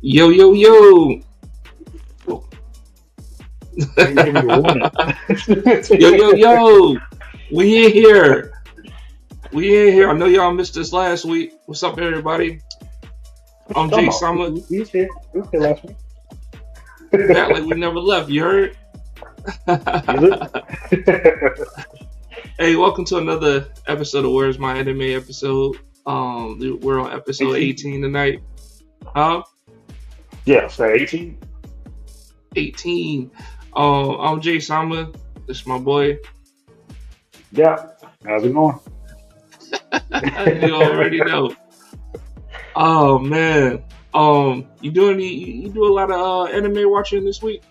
Yo, yo, yo. You didn't give me a warning. Yo, yo, yo. We in here. We in here. I know y'all missed us last week. What's up, everybody? What you I'm talking Jay about? Summer. We was here last week. We back like we never left. You heard? Is it? Hey, welcome to another episode of Where's My Anime episode. We're on episode 18? 18 tonight. Huh? Yeah, say 18. 18. I'm Jay Summer. This is my boy. Yeah. How's it going? You already know. Oh man. You doing you do a lot of anime watching this week?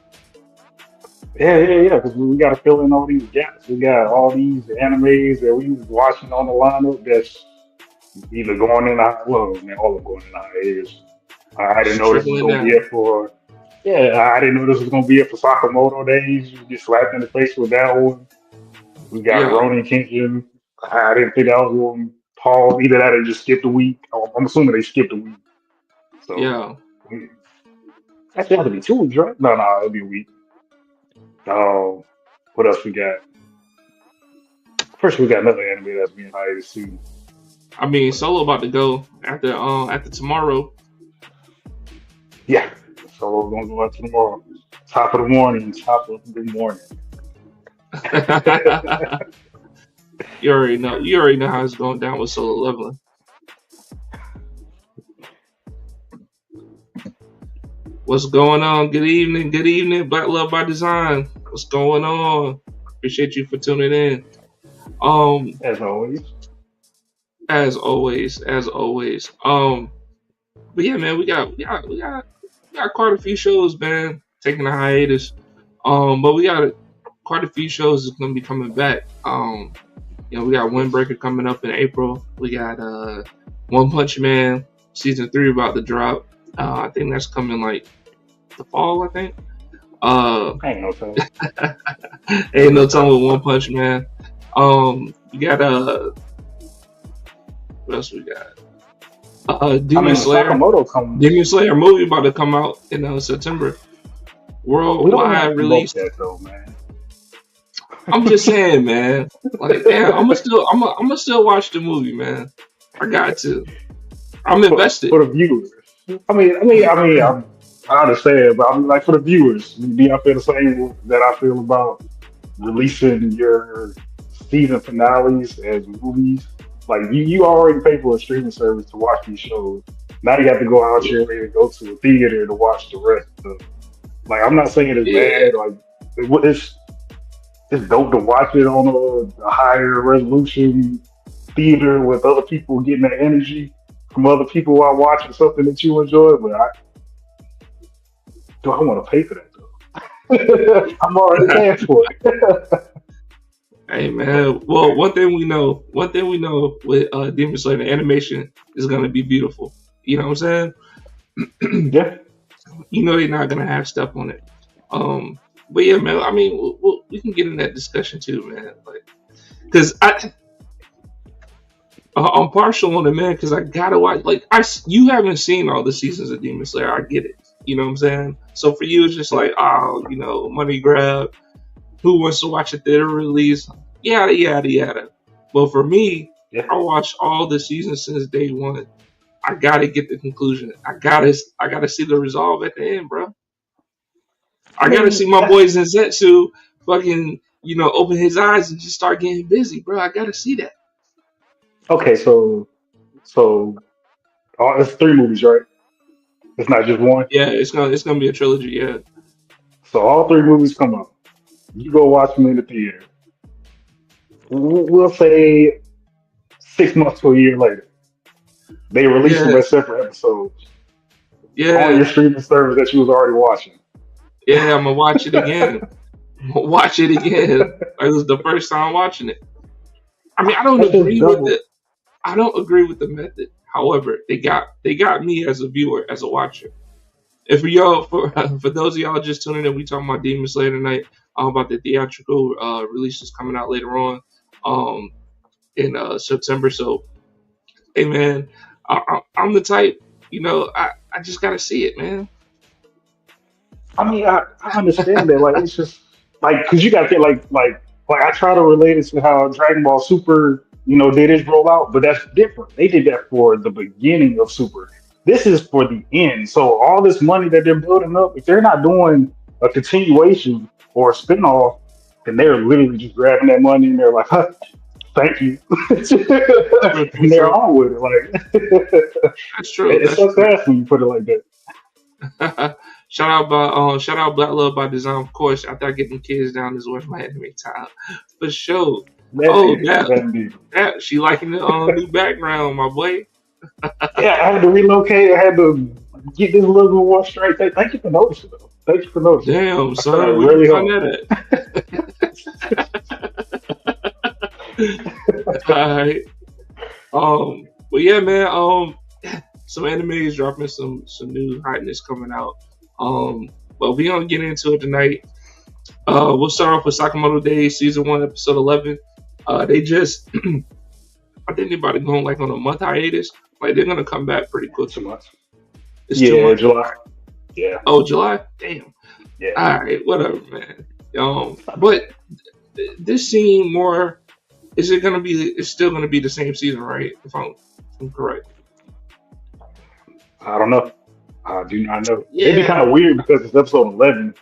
Yeah. Because we got to fill in all these gaps. We got all these animes that we was watching on the lineup that's either going in the well, man, all of them going in the hiatus. I didn't Just know this was trickling gonna be down. it for. Yeah, I didn't know this was gonna be it for Sakamoto days. You get slapped in the face with that one. We got Yeah, Ronin Kenshin. I didn't think that was going to pause. Either that or just skipped a week. I'm assuming they skipped a week. So, yeah. actually, it has to be 2 weeks, right? No, it'll be a week. Oh, what else we got? First, we got another anime that's being hiatus too. I mean, Solo about to go after tomorrow. Yeah, so we're going to go out to tomorrow. Top of the morning, top of the morning. You already know. You already know how it's going down with Solo Leveling. What's going on? Good evening. Good evening. Black Love by Design. What's going on? Appreciate you for tuning in. Um, As always. as always. But yeah, man, we got quite a few shows, man, taking a hiatus. But we got quite a few shows that's gonna be coming back. We got Windbreaker coming up in April. We got One Punch Man season 3 about to drop. I think that's coming like the fall. I think. Uh, I ain't no time. Ain't no time with One Punch Man. We got what else we got? I Demon mean, when Slayer. Sakamoto comes, Demon Slayer movie about to come out in September. we don't want to Worldwide promote release. that though, man. I'm just saying, man. Like, damn, I'm gonna still watch the movie, man. I got to. I'm invested. For the viewers. I understand, but I mean, like for the viewers, do y'all feel the same that I feel about releasing your season finales as movies? Like you already pay for a streaming service to watch these shows. Now you have to go out your way to go to a theater to watch the rest of. Like I'm not saying it's Yeah, bad. Like it's it's dope to watch it on a higher resolution theater with other people getting that energy from other people while watching something that you enjoy. But do I want to pay for that though? I'm already paying for it. hey, man. Well, one thing we know with Demon Slayer, the animation is gonna be beautiful. You know what I'm saying? Yeah. You know they're not gonna have stuff on it. But yeah, man. I mean, we can get in that discussion too, man. Like, cause I'm partial on it, man, because I gotta watch. Like, you haven't seen all the seasons of Demon Slayer. I get it. You know what I'm saying? So for you, it's just like, oh, money grab. Who wants to watch a theater release? Yada yada yada. But for me, Yeah. I watched all the seasons since day one. I gotta get the conclusion. I gotta see the resolve at the end, bro. I I gotta see mean, my that's boy Zenzetsu fucking, open his eyes and just start getting busy, bro. I gotta see that. okay. So it's 3 movies, right? It's not just one. Yeah, it's gonna be a trilogy. Yeah, So all 3 movies come out. You go watch them in the theater. We'll say 6 months to a year later, they release them yeah, as separate episodes on yeah, your streaming service that you was already watching. yeah. I'm gonna watch it again. I'm gonna watch it again. Like, it was the first time watching it. I mean, That's just double. I don't agree with the method. However, they got me as a viewer, as a watcher. If y'all for those of y'all just tuning in, we talking about Demon Slayer tonight. About the theatrical releases coming out later on um in September. So, hey man, I'm the type. I just gotta see it, man. I mean, I understand that. Like, it's just like because you got to think like I try to relate it to how Dragon Ball Super, did its rollout, but that's different. They did that for the beginning of Super. This is for the end. So all this money that they're building up, if they're not doing a continuation or a spinoff, then they're literally just grabbing that money and they're like, huh, "Thank you," True, true, and they're true. on with it. Like, That's true. it That's sucks true. ass when you put it like that. Shout out Black Love by Design, of course. After I get them kids down, this is where my anime time for sure. Oh, That indeed. that she liking the new background, my boy. Yeah, I had to relocate. I had to get this little bit more straight. Thank you for noticing, though. Thank you for noticing. Damn, I tried son, where you really find hard. that at? All right. But yeah, man. Some anime is dropping some new hotness coming out. But we gonna get into it tonight. We'll start off with Sakamoto Days season 1, episode 11. They just, I think they're about to go on like on a month hiatus. Like they're gonna come back pretty Too quickly. much. It's too Yeah, much. July. Yeah, Oh, July. Damn. yeah. All right, whatever, man. But this seemed more. Is it gonna be? It's still gonna be the same season, right? If I'm correct. I don't know. I do not know. It'd be Yeah, kind of weird because it's episode 11.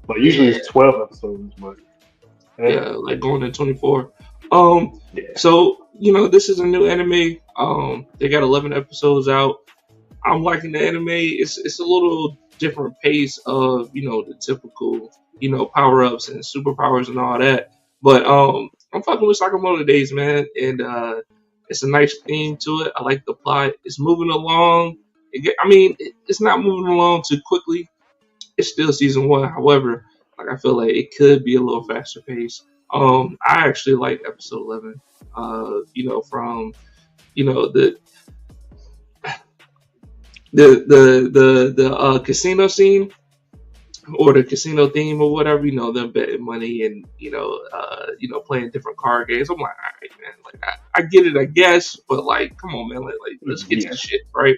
But usually yeah, it's 12 episodes. But yeah, yeah. Like going to 24. Um, yeah. so this is a new anime. They got 11 episodes out. I'm liking the anime. It's a little different pace of the typical power ups and superpowers and all that. But I'm fucking with Sakamoto Days, man, and it's a nice theme to it. I like the plot. It's moving along. It's not moving along too quickly. It's still season 1. However, like I feel like it could be a little faster pace. I actually like episode 11. From the casino scene or the casino theme or whatever, them betting money and playing different card games. I'm like, all right, man, like I get it, I guess, but like, come on, man, like let's get to Yeah. the shit, right?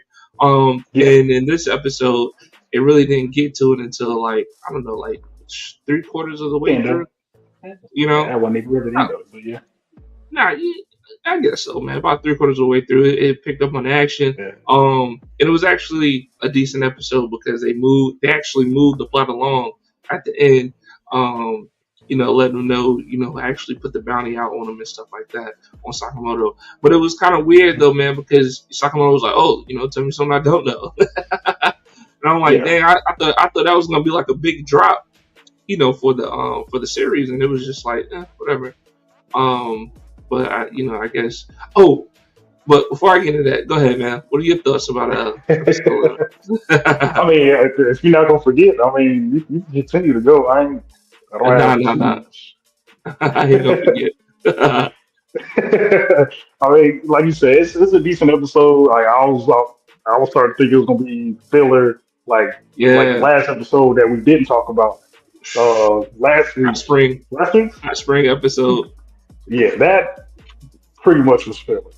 Yeah. And in this episode, it really didn't get to it until like I don't know, like 3/4 of the way Kind of. through, you Yeah, know. that wasn't even really into it. But yeah. Nah, I guess so, man. About 3/4 of the way through, it picked up on action. Yeah. And it was actually a decent episode because they actually moved the plot along at the end. Letting them know, actually put the bounty out on them and stuff like that on Sakamoto. But it was kind of weird though, man, because Sakamoto was like, "Oh, tell me something I don't know," and I'm like, Yeah. "Dang, I thought that was gonna be like a big drop, for the series," and it was just like, whatever. Um, but I guess. Oh, but before I get into that, go ahead, man. What are your thoughts about episode I 11? mean, if you're not gonna forget, I mean, you can continue to go. I don't Nah, have nah, too nah. much. I ain't gonna forget. I mean, like you said, it's a decent episode. Like I was starting to think it was gonna be filler, like the Yeah, last episode that we didn't talk about last hot week. spring, Last week, hot spring episode. yeah, that pretty much was filler.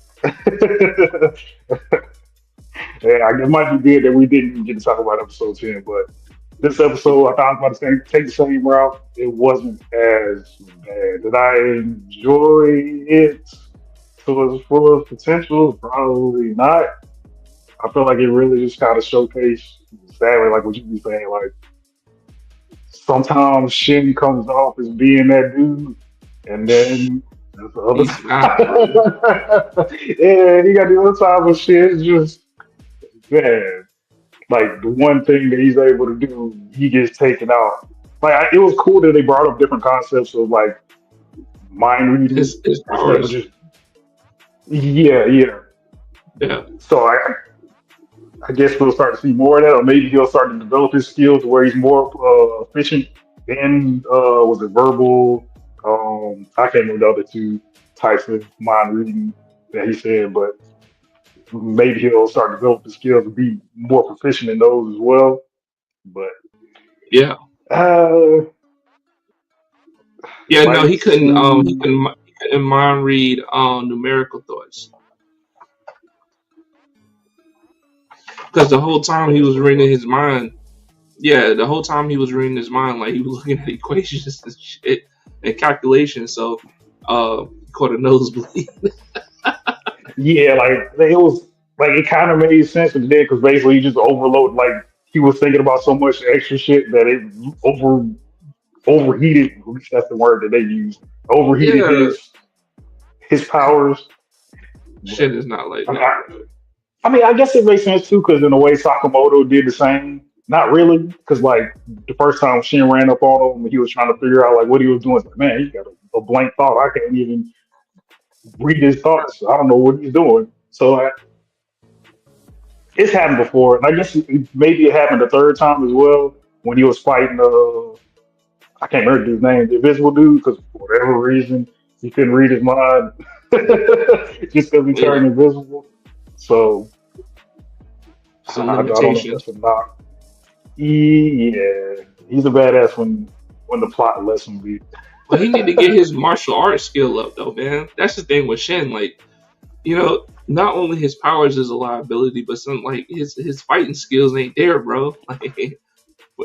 Yeah, it might be good that we didn't get to talk about episode 10, but this episode, I thought I was about to take the same route. It wasn't as bad. Did I enjoy it to its full potential? Probably not. I feel like it really just kind of showcased, sadly, like what you be saying, like sometimes Shin comes off as being that dude, and then there's the other He's not, bro. time. Yeah, you got the other time when Shin's just, man, like the one thing that he's able to do, he gets taken out. It was cool that they brought up different concepts of like mind reading His instead of powers. just yeah, yeah. Yeah, So I guess we'll start to see more of that, or maybe he'll start to develop his skills where he's more efficient in was it verbal? I can't remember the other two types of mind reading that he said, but maybe he'll start to develop his skills to be more proficient in those as well. But yeah, uh, yeah. No, he fight couldn't. scene. He couldn't mind read numerical thoughts. because the whole time he That's was what it reading was. his mind. Yeah, the whole time he was reading his mind, like he was looking at equations and shit and calculations. So, he caught a nosebleed. Yeah, like it was like it kind of made sense at the end because basically he just overloaded. Like he was thinking about so much extra shit that it overheated. At least that's the word that they use. Overheated Yeah, his powers. shit But is not like I mean, that, I, bro. I mean, I guess it makes sense too because in a way Sakamoto did the same. Not really, because like the first time Shin ran up on him, he was trying to figure out like what he was doing. It's like, man, he got a blank thought. I can't even read his thoughts. I don't know what he's doing. So it's happened before, and I guess maybe it happened the third time as well when he was fighting. I can't remember his name, the Invisible Dude, because for whatever reason he couldn't read his mind, just because he Yeah, turned invisible. So some I don't know if limitations. that's a knock. Yeah, he's a badass when the plot lets him be. But he need to get his martial arts skill up, though, man. That's the thing with Shin. Like, not only his powers is a liability, but some like his fighting skills ain't there, bro. Like,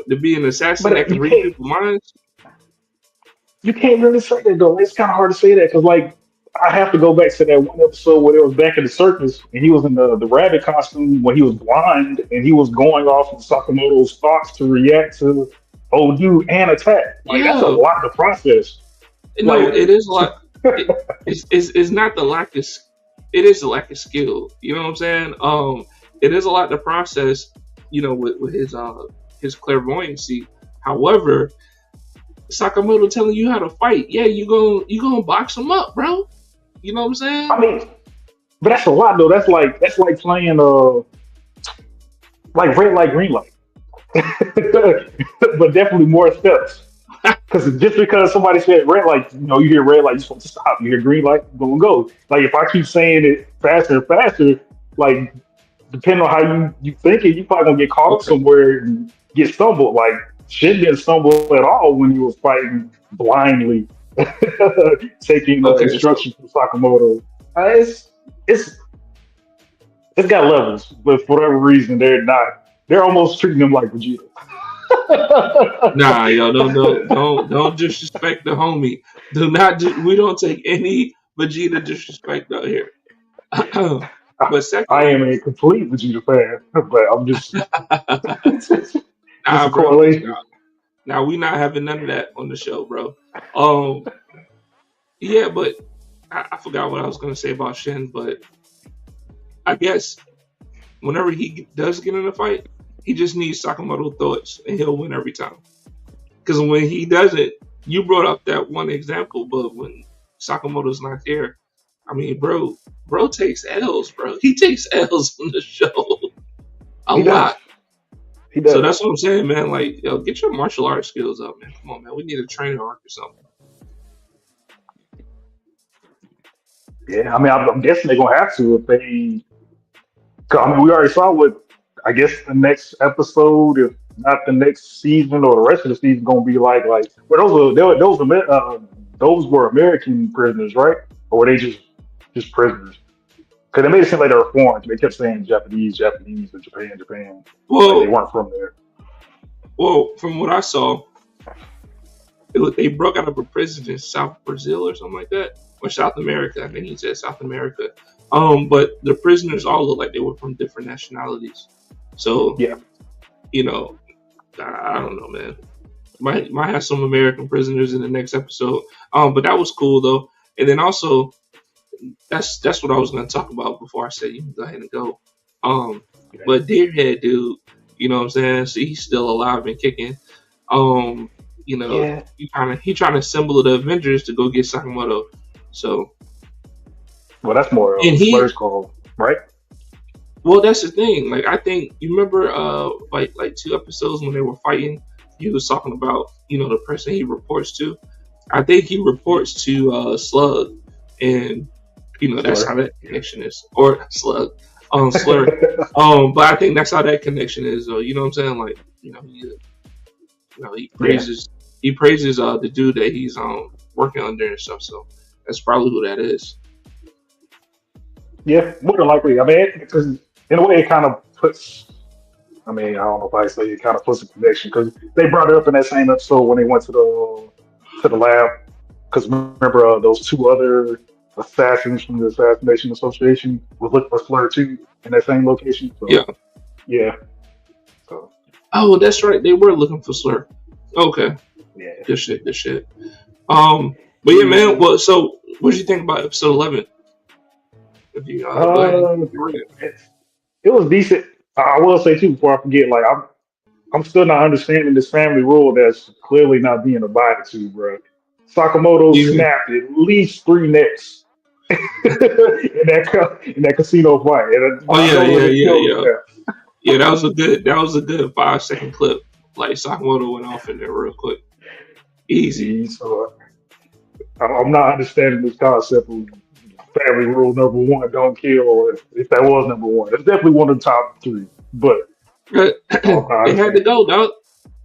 to be an assassin that But can read people's minds. you can't really say that though. It's kind of hard to say that because like I have to go back to that one episode where it was back in the circus and he was in the rabbit costume when he was blind and he was going off of Sakamoto's thoughts to react to Odu and attack. Like that's a Yeah, lot to process. no, Like it is a lot. It's not the lack of. It is the lack of skill. You know what I'm saying? It is a lot to process. With his clairvoyancy. However, Sakamoto telling you how to fight. Yeah, you gonna box him up, bro. You know what I'm I saying? mean, but that's a lot though. That's like playing like red light green light, but definitely more steps. Because just because somebody said red light, you hear red light, you're supposed to stop. You hear green light, go and go. Like if I keep saying it faster and faster, like depending on how you think it, you probably gonna get caught up Okay. somewhere and get stumbled. Like Shin didn't stumble at all when he was fighting blindly, taking Okay. So instructions from Sakamoto. It's it's got levels, but for whatever reason, they're not. They're almost treating him like Vegeta. nah, yo, don't disrespect the homie. Do not. We don't take any Vegeta disrespect out here. But I secondly, am a complete Vegeta fan, but I'm just just nah, a bro. correlation. Now we not having none of that on the show, bro. Um, yeah, but I forgot what I was gonna say about Shin, but I guess whenever he does get in a fight, he just needs Sakamoto thoughts, and he'll win every time. Because when he doesn't, you brought up that one example, but when Sakamoto's not there, I mean, bro takes L's, bro. He takes L's on the show a He does. lot. He So does. that's what I'm saying, man. Like, yo, get your martial arts skills up, man. Come on, man. We need a training arc or something. Yeah, I mean, I'm guessing they're gonna have to if they. 'Cause, I mean, we already saw what I guess the next episode, if not the next season or the rest of the season, gonna be like. Like, well, those were American prisoners, right? Or were they just prisoners? Because they made it seem like they were foreign. They kept saying Japanese, Japanese, or Japan, Japan. Like they Well, weren't from there. from what I saw, they broke out of a prison in South Brazil or something like that, or South America. I think he said South America. But the prisoners all look like they were from different nationalities. So Yeah, you know, I don't know, man. Might have some American prisoners in the next episode. But that was cool though. And then also, that's what I was gonna talk about before I said you can go ahead and go. Um, yeah, but Deerhead, dude, you know what I'm saying? So he's still alive and kicking. Um, yeah. he trying to assemble the Avengers to go get Sakamoto. So Well, that's more of and a he, slurs call, right? well, that's the thing. Like I think you remember, like 2 episodes when they were fighting, he was talking about the person he reports to. I think he reports to Slug, and that's how Slur. that connection is, or Slug, Slur. But I think that's how that connection is. You know what I'm saying? Like he Yeah, praises the dude that he's working under and stuff. So that's probably who that is. yeah. More than likely, I mean, because in a way, it kind of puts. I mean, I don't know if I say it kind of puts a connection because they brought it up in that same episode when they went to the lab. Because remember, those two other assassins from the Assassination Association was looking for Slur too in that same location. Yeah. So yeah, so Oh, that's right. They were looking for Slur. Okay. yeah. Good shit. Good shit. But yeah, man. Mm, Well, so what did you think about episode 11? If you go ahead and Um, read it. it, it was decent. I will say too before I forget, like I'm still not understanding this family rule that's clearly not being abided to, bro. Sakamoto Yeah. snapped at least three necks in that casino fight, and Oh I yeah, know yeah, there's a yeah, killer yeah. snap. Yeah, that was a good 5 second clip. Like Sakamoto went off in there real quick. Easy. So I'm not understanding this concept of family rule number one, don't kill. If that was number one, it's definitely one of the top three. But But I'm not they had to understanding. go, dog.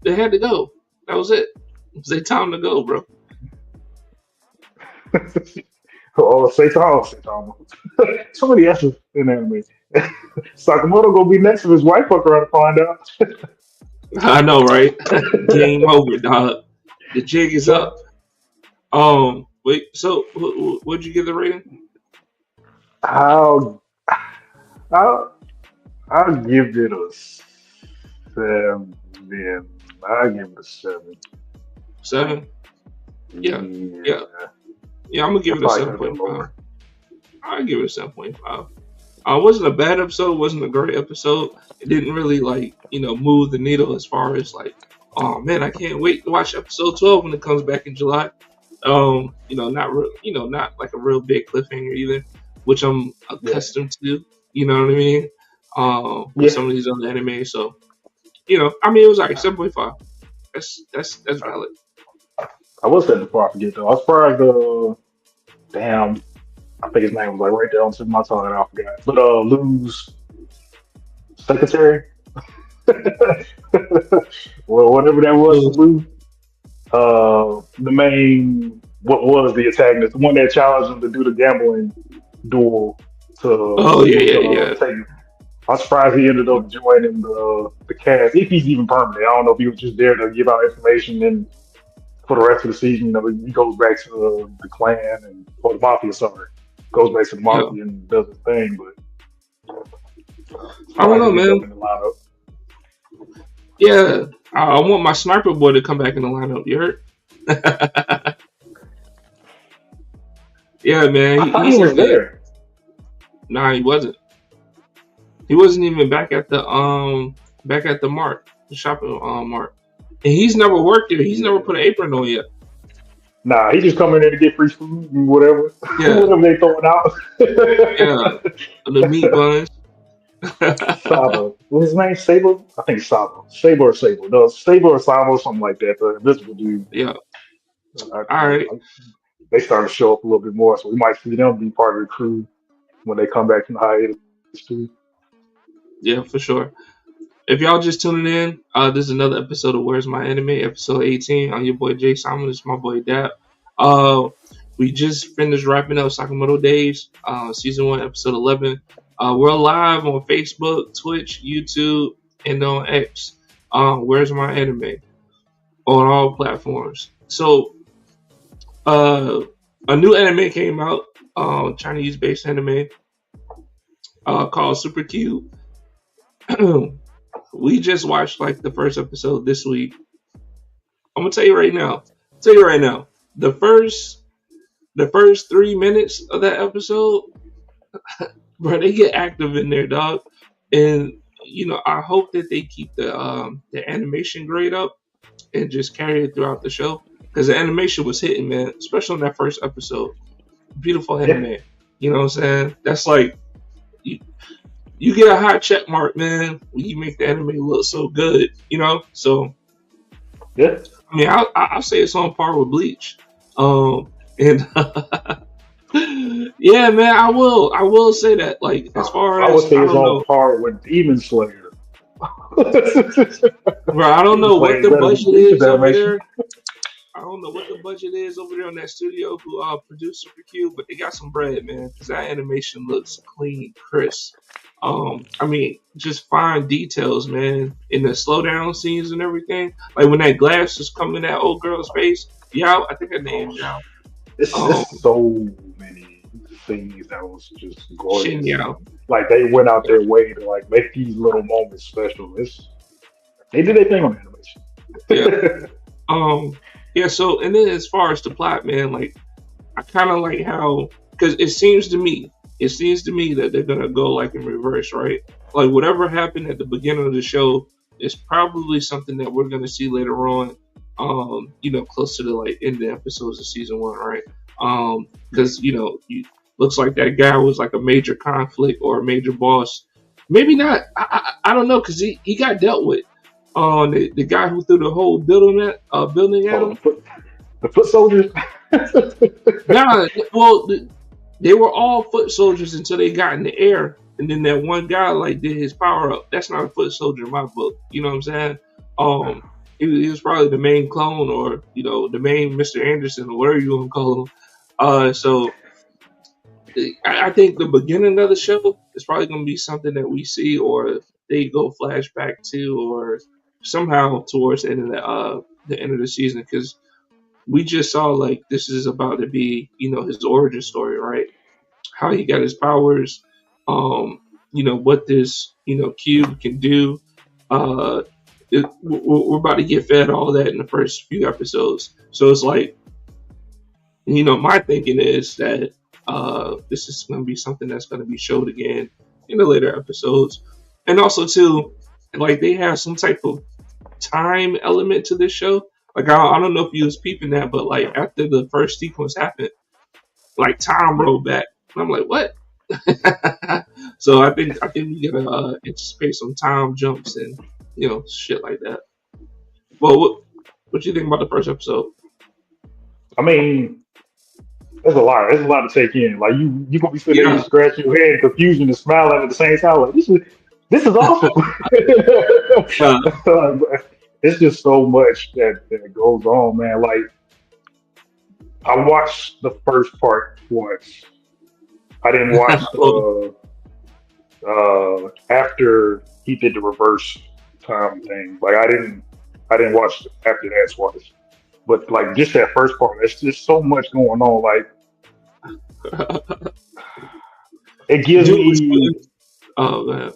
They had to go. That was it. It was their time to go, bro. Oh, Saitama. So many S's in anime. Sakamoto gonna be next if his wife fuck around to find out. I know, right? Game over, dog. The jig is So up. Wait. So, what'd you give the rating? I'll, I'll I'll give it a seven. I'll give it a seven. 7. Yeah, yeah, Yeah, yeah. I'm gonna give it it a probably could seven have been point five. lower. I'll give it a 7.5. Wasn't a bad episode. Wasn't a great episode. It didn't really move the needle as far as like, oh man, I can't wait to watch episode 12 when it comes back in July. Not real, not like a real big cliffhanger either, which I'm Yeah, accustomed to. You know what I mean? With yeah. some of these other anime, so I mean, it was like 7.5. That's valid. I was saying before I forget though. I was surprised. Damn, I think his name was like right there on the tip of my tongue, and I forgot. But Lou's secretary, well, whatever that was to Lose. Lou. The main what was the antagonist, the one that challenged him to do the gambling duel to Oh yeah, yeah, yeah, take. I'm surprised he ended up joining the cast, if he's even permanent. I don't know if he was just there to give out information and for the rest of the season, he goes back to the clan or the mafia. Sorry, goes back to the yeah. mafia and does his thing. But I don't surprised know, he ended up man. in the lineup. Yeah, I want my sniper boy to come back in the lineup. You heard? Yeah, man. I thought he He's was in the. there. Nah, he wasn't. He wasn't even back at the mart, the shopping mart. And he's never worked there. He's never Yeah. put an apron on yet. Nah, he just come in there to get free food and whatever, Yeah, whatever they throwing out. yeah. The meat buns. Sabo, what's his name? Sabo? I think Sabo. Sabo or Sabo. No, Sabo or Sabo, something like that. The invisible dude. Yeah. I, All right. they starting to show up a little bit more, so we might see them be part of the crew when they come back from the hiatus too. Yeah, for sure. If y'all just tuning in, this is another episode of Where's My Anime, episode 18. I'm your boy Jay Simon. This is my boy Dap. We just finished wrapping up Sakamoto Days, season 1, episode 11. We're live on Facebook, Twitch, YouTube, and on X. Where's My Anime on all platforms. So, a new anime came out, Chinese-based anime, called Super Cube. We just watched like the first episode this week. I'm gonna tell you right now. The first 3 minutes of that episode, bro, they get active in there, dog. And I hope that they keep the animation grade up and just carry it throughout the show because the animation was hitting, man. Especially in that first episode, beautiful Yeah, anime. You know what I'm saying? That's like you get a high check mark, man, when you make the anime look so good, So, yeah. I mean, I'll say it's on par with Bleach. And yeah, man, I will say that. Like, as far I would as say I it's don't on know, par with Demon Slayer. bro, I don't Demon know what Slayer is the better than budget Bleach's is over animation. there. I don't know what the budget is over there on that studio who produced Super Cube, but they got some bread, man, because that animation looks clean, crisp. I mean, just fine details, man, in the slow down scenes and everything. Like when that glass is coming in that old girl's face. Yao, I think her Oh, name's Yao. it's Um, so many things that was just Shin gorgeous, Yao. and like they went out Yeah. their way to like make these little moments special. They did their thing on Yeah. animation. Yeah. So, and then as far as the plot, man, like I kind of like how because it seems to me that they're gonna go like in reverse, right? Like whatever happened at the beginning of the show is probably something that we're gonna see later on. Close to the like end of episodes of season one, right? Because looks like that guy was like a major conflict or a major boss. Maybe not. I don't know because he got dealt with. The guy who threw the whole building at Oh, him. the foot soldiers. Nah, well, they were all foot soldiers until they got in the air, and then that one guy like did his power up. That's not a foot soldier in my book. You know what I'm saying? Um, he was probably the main clone, or the main Mr. Anderson, or whatever you want to call him. So I think the beginning of the show is probably going to be something that we see, or they go flashback to, or somehow towards the end of the season, because we just saw like this is about to be his origin story, right? How he got his powers, um what this cube can do. uh we're about to get fed all that in the first few episodes, so it's like my thinking is that this is going to be something that's going to be showed again in the later episodes. And also too, like they have some type of time element to this show. Like I don't know if you was peeping that, but like after the first sequence happened, like time rolled back. And I'm like, what? So I think we gotta anticipate some time jumps and shit like that. Well, what you think about the first episode? I mean, there's a lot. There's a lot to take in. Like you gonna be sitting there, you Yeah, scratching your head in confusion and smiling at the same time. Like this is awesome. yeah, It's just so much that goes on, man. Like I watched the first part once. I didn't watch oh, the after he did the reverse time thing. Like I didn't watch after that twice. But like just that first part, there's just so much going on. Like it gives dude was me. shooting. Oh man.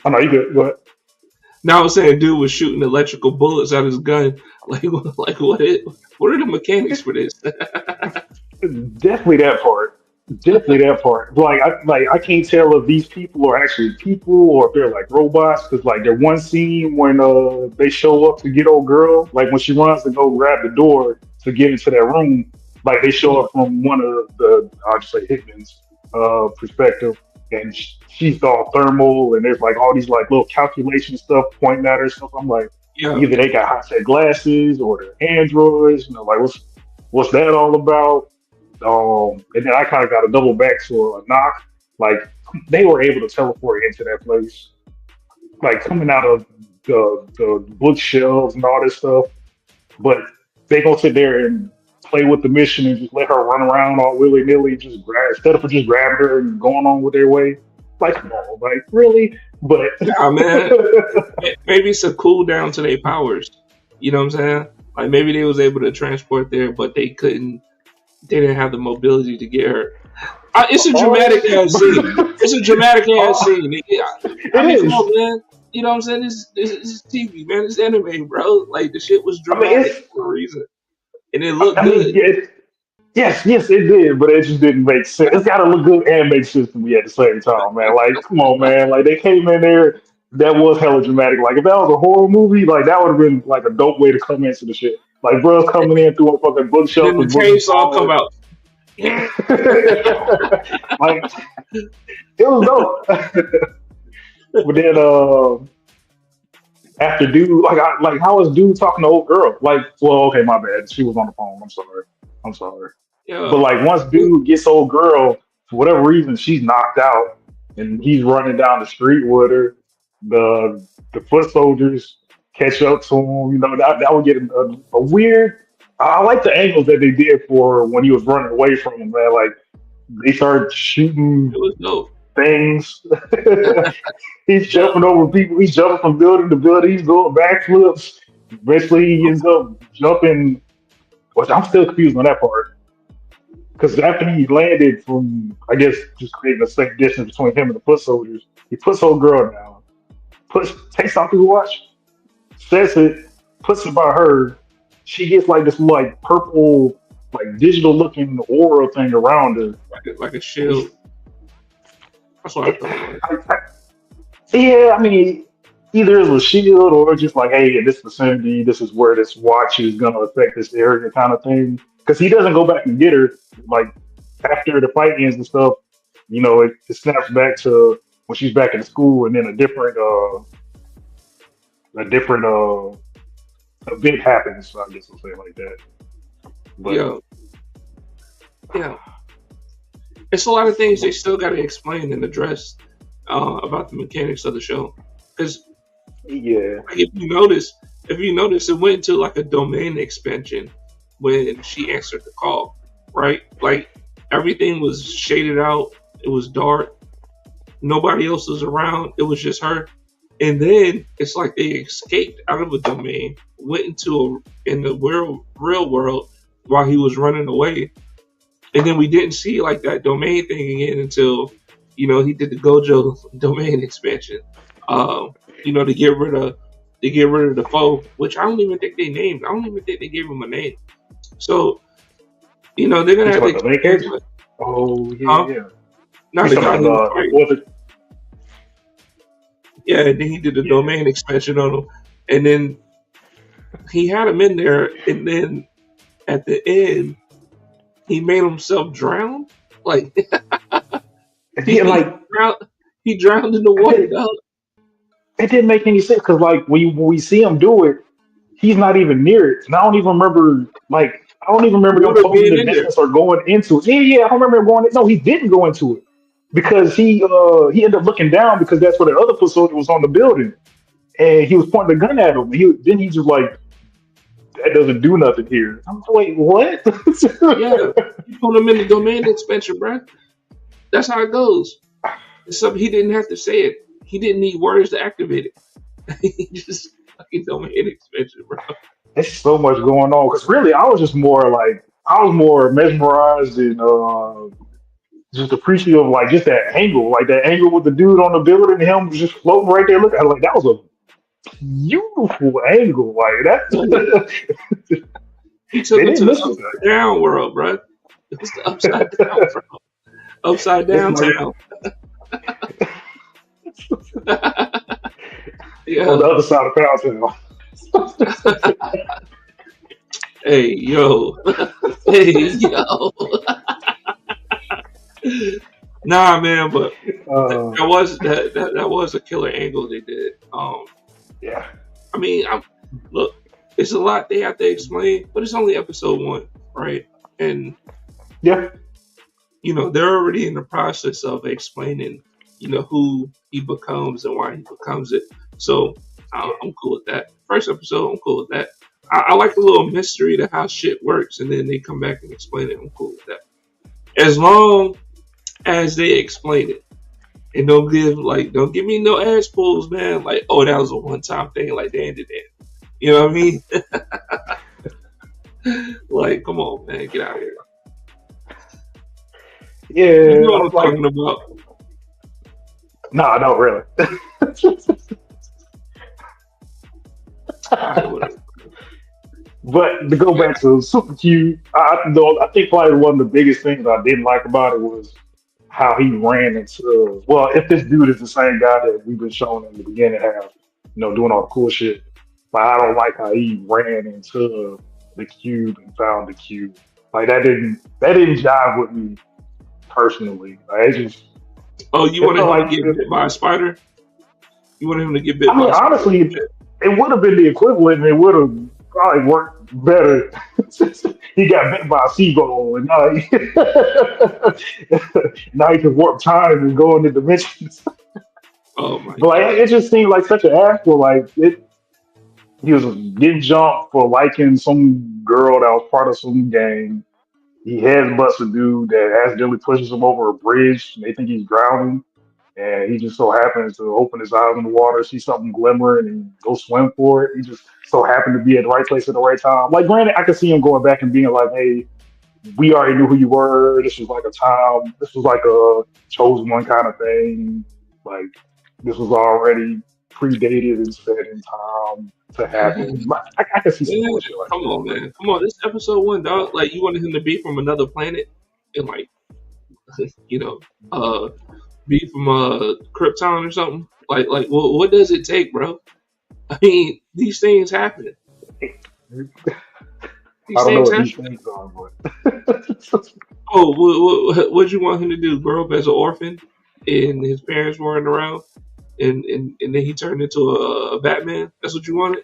I know you good. Go ahead. Now I was saying, dude was shooting electrical bullets out of his gun. Like, like what are the mechanics for this? Definitely that part. Definitely that part. Like I can't tell if these people are actually people or if they're like robots. Because like there one scene when they show up to get old girl, like when she runs to go grab the door to get into that room, like they show Yeah, up from one of the I'll just say Hickman's perspective, and she's all thermal, and there's like all these like little calculation stuff pointing at her. So I'm like, yeah, either they got hot set glasses or they're androids. Like what's that all about? And then I kind of got a double back to a knock. Like they were able to teleport into that place, like coming out of the bookshelves and all this stuff. But they gonna sit there and play with the mission and just let her run around all willy nilly, just grab instead of just grabbing her and going on with their way. Like, come on, like really? But yeah, man. Maybe it's a cool down to their powers. You know what I'm saying? Like maybe they was able to transport there, but they couldn't. They didn't have the mobility to get her. It's a all that dramatic ass scene. shit, It's a dramatic ass scene. Yeah. I it mean, come is. on, man. You know what I'm saying? This is TV, man. It's anime, bro. Like the shit was I mean, dramatic it's. for a reason, and it looked I mean, good. yeah, yes, yes, it did, but it just didn't make sense. It's got to look good and make sense to me at the same time, man. Like, come on, man. Like, they came in there, that was hella dramatic. Like, if that was a horror movie, like, that would have been like a dope way to come into the shit. Like, bros coming in through a fucking bookshelf Then the with books and chainsaw come falling. out. Yeah. Like, it was dope. But then, after dude, like, how was dude talking to old girl? Like, well, okay, my bad. She was on the phone. I'm sorry. I'm sorry. But Yeah. like once dude gets old girl, for whatever reason, she's knocked out and he's running down the street with her. The foot soldiers catch up to him. That would get a weird. I like the angles that they did for when he was running away from him, man. Like they started shooting It was dope. things. He's Yeah, jumping over people. He's jumping from building to building. He's doing backflips. Eventually, he ends up jumping. Which I'm still confused on that part because after he landed from, I guess, just creating a safe distance between him and the foot soldiers, he puts old girl down, puts takes out his watch, sets it, puts it by her. She gets like this like purple, like digital looking aura thing around her. like a And he's, shield. That's what I thought it was. yeah, I mean, either it's a shield or just like, hey, in this vicinity, this is where this watch is gonna affect this area, kind of thing. Because he doesn't go back and get her like after the fight ends and stuff. It snaps back to when she's back in school, and then a different event happens. I guess I'll say it like that. But Yeah, yeah. It's a lot of things they still got to explain and address about the mechanics of the show. Because yeah, if you notice, it went into like a domain expansion when she answered the call, right? Like everything was shaded out. It was dark. Nobody else was around. It was just her. And then it's like they escaped out of a domain, went in the real world while he was running away, and then we didn't see like that domain thing again until he did the Gojo domain expansion. To get rid of the foe, which I don't even think they named. I don't even think they gave him a name. So they're gonna he's have to about the main character. explain it. Oh Huh? yeah, yeah. Not He's the talking guy about who was fighting. what the Yeah, and then he did the yeah. domain expansion on him, and then he had him in there, and then at the end he made himself drown. Like And he, then he like drowned. He drowned in the I water, did, dog. it didn't make any sense because like when we see him do it, he's not even near it. And I don't even remember him Water closing being the in there. distance or going into it. Yeah, yeah, I don't remember him going. No, he didn't go into it because he ended up looking down because that's where the other foot soldier was on the building and he was pointing the gun at him. He just like that doesn't do nothing here. I'm like, wait, what? Yeah, he put him in the domain expansion, bro. That's how it goes. It's something he didn't have to say it. He didn't need words to activate it. He just fucking domain expansion, bro. There's so much going on because really I was more mesmerized and just appreciative of like just that angle with the dude on the building and him just floating right there. Look, I like that was a beautiful angle. Like that, He they took him didn't to the miss with upside down world, bro. It was the upside down, that. bro. Upside It's down like town. on Yeah. the other side of Poundtown. Hey, yo. Hey, yo. Nah, man, but uh, that was a killer angle they did. yeah, I mean, look, it's a lot they have to explain, but it's only episode one, right? And yeah, they're already in the process of explaining, who he becomes and why he becomes it. So I'm cool with that. First episode, I'm cool with that. I like the little mystery to how shit works, and then they come back and explain it. I'm cool with that. As long as they explain it. And don't give me no ass pulls, man. Like, oh, that was a one time thing, like they ended it. You know what I mean? Like, come on, man, get out of here. You yeah. know what I'm I'm like, talking about? no, no, really. All right, whatever. But to go back to Super Q, I think probably one of the biggest things I didn't like about it was how he ran into. Well, if this dude is the same guy that we've been showing in the beginning half, doing all the cool shit, but I don't like how he ran into the cube and found the cube. Like that didn't jive with me personally. Like, Oh, you it wanted felt him to like. get bit by a spider? You wanted him to get I bit mean, by a spider? honestly, it would have been the equivalent, and it would have probably worked better. He got bit by a seagull, and now he can warp time and go into dimensions. Oh my But like, god. it just seemed like such an asshole. Like it, he was getting jumped for liking some girl that was part of some gang. He head busts a dude that accidentally pushes him over a bridge. They think he's drowning, and he just so happens to open his eyes in the water, see something glimmering, and go swim for it. He just so happened to be at the right place at the right time. Like, granted, I could see him going back and being like, "Hey, we already knew who you were. This was like a time. This was like a chosen one kind of thing. Like, this was already predated and set in time to happen." Like, I can see some Man, bullshit like come that. on, man. Come on. This episode one, dog. Like you wanted him to be from another planet and like, you know, uh, be from Krypton or something. Like, what does it take, bro? I mean, these things happen. I These don't know things what these happen. things are, but Oh, what'd you want him to do? Grow up as an orphan, and his parents weren't around, and then he turned into a Batman. That's what you wanted?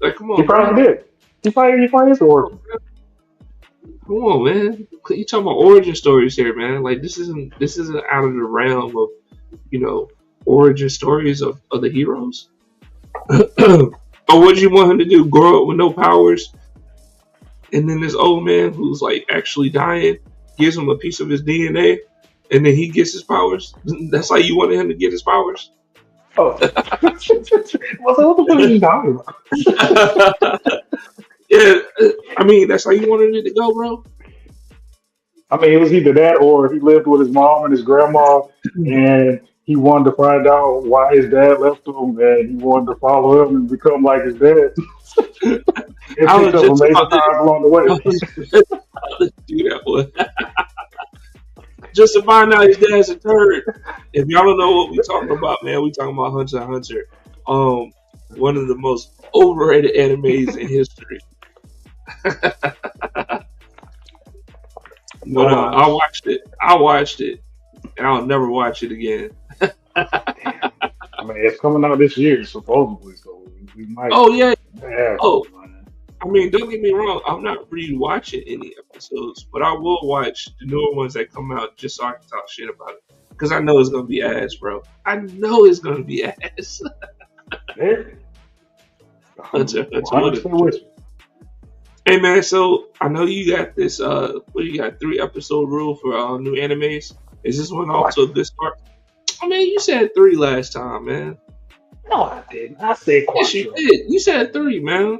Like, come he on, bro. probably did. He probably is an orphan. Come on, man. You talking about origin stories here, man? Like this isn't out of the realm of you know origin stories of the heroes. Or what do you want him to do? Grow up with no powers, and then this old man who's like actually dying gives him a piece of his DNA, and then he gets his powers. That's how you wanted him to get his powers. Oh, well, so what the fuck are you talking about? Yeah, I mean that's how you wanted it to go, bro. I mean, it was either that or he lived with his mom and his grandma, and he wanted to find out why his dad left him, and he wanted to follow him and become like his dad, and I picked was up just amazing about to, times along the way. I was just about to do that one. Just to find out his dad's a turd. If y'all don't know what we talking about, man, we talking about Hunter x Hunter. Um, one of the most overrated animes in history. But No I lies. watched it. I watched it, and I'll never watch it again. Damn. I mean, it's coming out this year, supposedly, so we might Oh yeah. have to, Oh, man. I mean, don't get me wrong. I'm not rewatching any episodes, but I will watch the newer ones that come out just so I can talk shit about it. Because I know it's gonna be ass, bro. I know it's gonna be ass. Yeah, I'm Hunter, Hunter, what is 100% with you. Hey man, so I know you got this what you got 3 episode rule for new animes. Is this one Oh, off to a good start? I mean you said 3 last time, man. no, I didn't. I said Yes you Quattro. did. You said 3, man.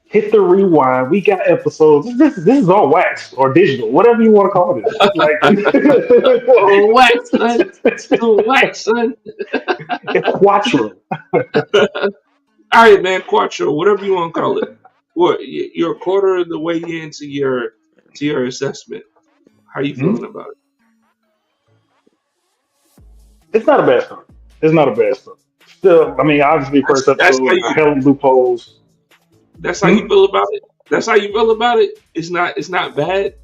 Hit the rewind. We got episodes. This is all wax or digital, whatever you want to call this. Like Wax, son. Still wax, son. it's Quattro. Alright man, Quattro, whatever you want to call it. What you're a quarter of the way into your assessment. How you Hmm? feeling about it? It's not a bad start. It's not a bad start. Still, I mean, obviously, That's first that's how episode, a you hell of loopholes. that's how you Hmm? feel about it? That's how you feel about it? It's not bad.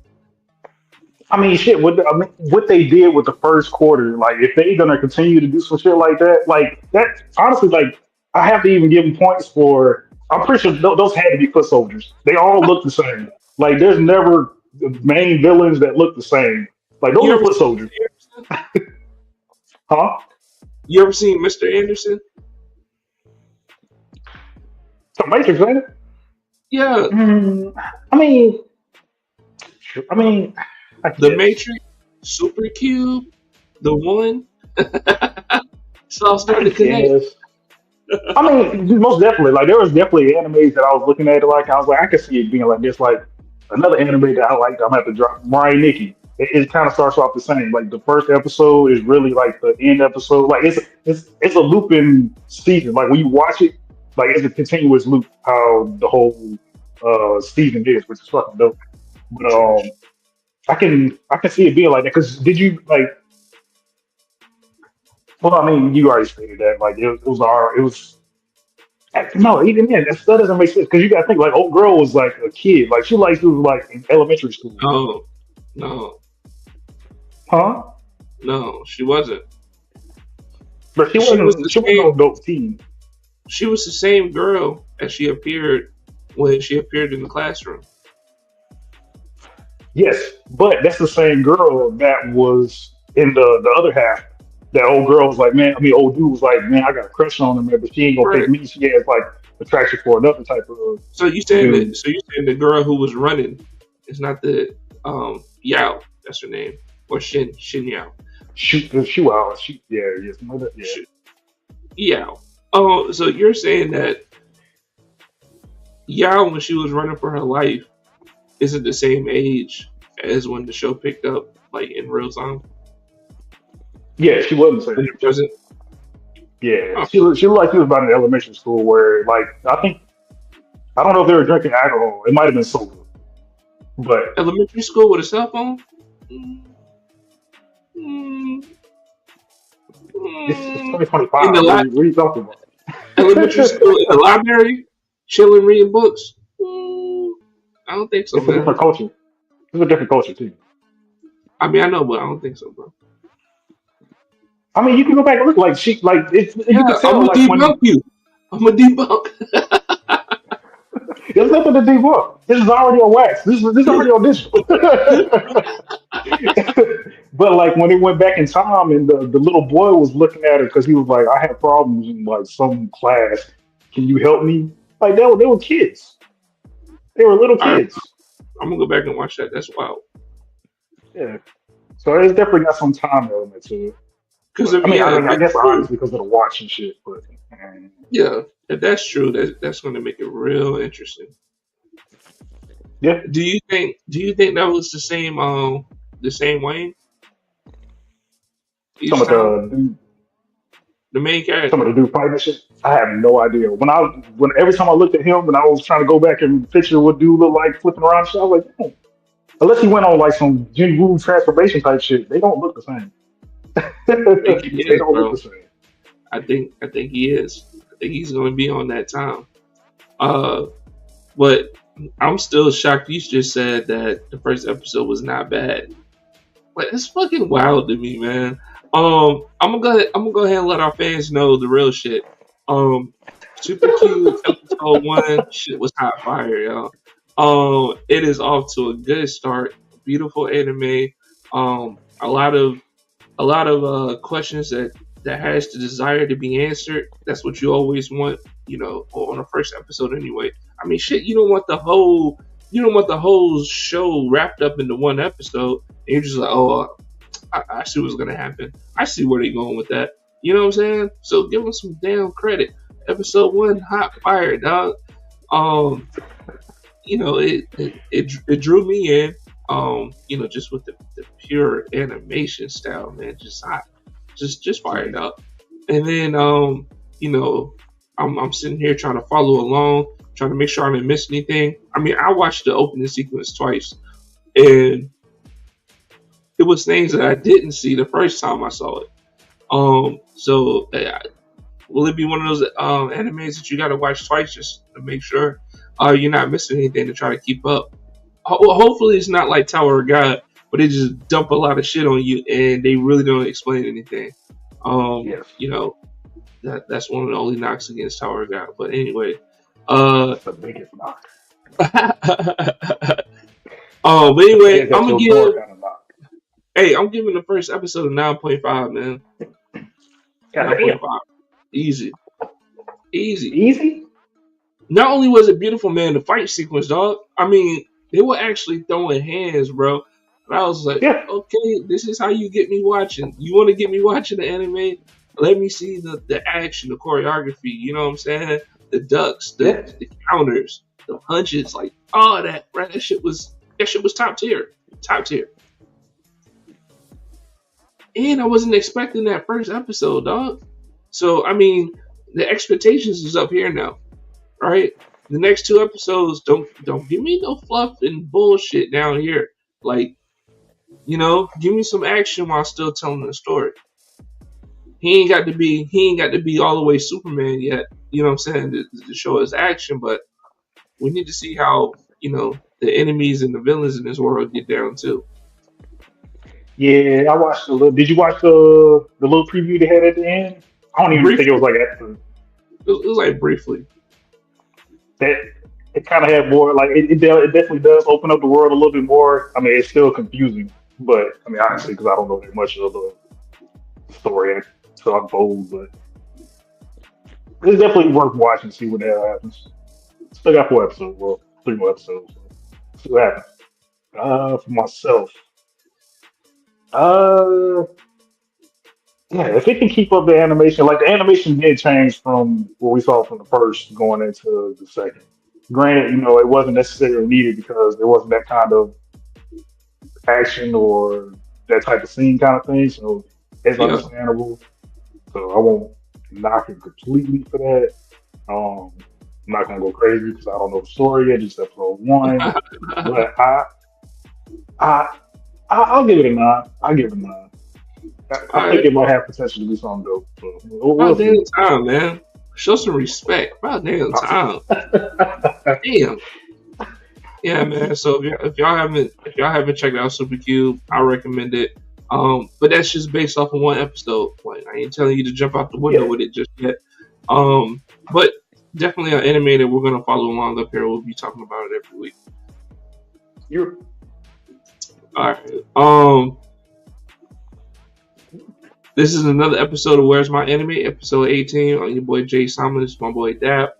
I mean, shit. I mean, what they did with the first quarter, like, if they gonna continue to do some shit like that, like that, honestly, like, I have to even give them points for. I'm pretty sure those had to be foot soldiers. They all look the same. Like, there's never main villains that look the same. Like, You those are ever foot seen soldiers, Mr. Anderson? huh? You ever seen Mr. Anderson? The Matrix, ain't it? Yeah, Mm, I mean, I mean, I The guess. Matrix, Super Cube, the one. It's all I starting to connect. guess. I mean, most definitely. Like, there was definitely animes that I was looking at it like I was like, I could see it being like this. Like another anime that I liked, I'm gonna have to drop Ryan Nikki. It kind of starts off the same. Like the first episode is really like the end episode. Like it's a looping season. Like when you watch it, like it's a continuous loop. How the whole season is, which is fucking dope. But I can see it being like that. Because did you like? Well, I mean, you already stated that. Like it was. No, even then, that still doesn't make sense because you got to think like old girl was like a kid, like she was like in elementary school, No, no, huh? no. She wasn't. But she She was wasn't. the She wasn't same. no adult teen. She was the same girl as she appeared when she appeared in the classroom. Yes, but that's the same girl that was in the other half. that old girl was like, man, I mean, old dude was like, man, I got a crush on her, man, but she ain't gonna pick Right. me. She has like attraction for another type of dude. So you saying the girl who was running is not the Yao, that's her name. Or Shin Yao. Shoot out. Yeah, yes, no, yeah. Sh- Yao. Oh, so you're saying that Yao when she was running for her life isn't the same age as when the show picked up, like in real time, Yeah, she wasn't the in same the age. present. Yeah, Oh, she looked like she was about in elementary school where like I don't know if they were drinking alcohol. It might have been soda, but elementary school with a cell phone? Mm, mm, it's mm. In 2025. the What are you talking about? elementary school in the library, chilling reading books? Mm, I don't think so, It's a man. different culture. It's a different culture too. I mean, I know, but I don't think so, bro. I mean, you can go back and look like it's you can Yeah, I'm tell gonna like when debunk you. I'm gonna debunk. there's nothing to debunk. This is already on wax. This is already on digital. But like when it went back in time and the little boy was looking at her because he was like, I had problems in like some class. Can you help me? Like they were kids. They were little All right, kids. I'm gonna go back and watch that. That's wild. Yeah. So it's definitely got some time element to it. Because But if yeah, I if mean, I that's guess true, obviously because of the watch and shit. But yeah, if that's true, that's gonna make it real interesting. yeah, Do you think that was the same Wayne some each of time? the The main some of character. the dude fighting and shit. I have no idea. When every time I looked at him and I was trying to go back and picture what dude looked like flipping around, and shit, I was like, "Hmm." Unless he went on like some Jin Woo transformation type shit, they don't look the same. I think he They is, don't look the bro. same. I think he is. I think he's gonna be on that time. Uh, but I'm still shocked. You just said that the first episode was not bad. Like it's fucking wild to me, man. I'm gonna go ahead and let our fans know the real shit. Super Q episode one shit was hot fire, y'all. It is off to a good start. Beautiful anime. A lot of questions that has the desire to be answered. That's what you always want, on the first episode anyway. I mean, shit, you don't want the whole show wrapped up into one episode. And you're just like, oh, I see what's gonna happen. I see where they're going with that. You know what I'm saying? So give them some damn credit. Episode one, hot fire, dog. Um, it drew me in. Just with the pure animation style, man, just hot, just fired Yeah. up. And then, you know, I'm sitting here trying to follow along, trying to make sure I didn't miss anything. I mean, I watched the opening sequence twice, and it was things that I didn't see the first time I saw it. Will it be one of those animes that you got to watch twice just to make sure you're not missing anything to try to keep up? Hopefully, it's not like Tower of God, but they just dump a lot of shit on you and they really don't explain anything. Yes. That's one of the only knocks against Tower of God. But anyway, uh, That's the biggest knock. but anyway, Head at your door kind of knock. I'm giving the first episode a 9.5, man. God damn. 9.5, easy, easy. Easy? Not only was it beautiful, man, the fight sequence, dog. I mean, they were actually throwing hands, bro. And I was like, Yeah. okay, this is how you get me watching. You want to get me watching the anime? Let me see the action, the choreography. You know what I'm saying? The ducks, Yeah. the counters, the punches, like all that, bro. That shit was top tier, top tier. And I wasn't expecting that first episode, dog. So I mean, the expectations is up here now, right? The next two episodes don't give me no fluff and bullshit down here. Like, give me some action while still telling the story. He ain't got to be all the way Superman yet. You know what I'm saying? To show his action, but we need to see how the enemies and the villains in this world get down too. Yeah, I watched a little. Did you watch the little preview they had at the end? I don't even think it was Briefly, like after it was like briefly. that. It kind of had more like it definitely does open up the world a little bit more. I mean, it's still confusing, but I mean, honestly, because I don't know that much of story to unfold, but it's definitely worth watching. See what the hell happens. Still got 4 episodes. Well, 3 more episodes. So see what happens. For myself, uh, yeah, if it can keep up the animation, like the animation did change from what we saw from the first going into the second. Granted, it wasn't necessarily needed because there wasn't that kind of action or that type of scene kind of thing. So it's Yeah. understandable. So I won't knock it completely for that. I'm not gonna go crazy because I don't know the story yet, just episode 1. But I, I'll give it a 9. I'll give it a 9. I All think right. it might have potential to be something dope. So we'll About damn see. time, man. Show some respect. About damn time. Damn. Yeah, man. So if y'all haven't checked out Super Cube, I recommend it. But that's just based off of one episode. Like I ain't telling you to jump out the window Yeah, with it just yet. But definitely an anime that we're gonna follow along up here. We'll be talking about it every week. you All right. This is another episode of Where's My Anime, episode 18. On your boy Jay Simon, this is my boy Dap.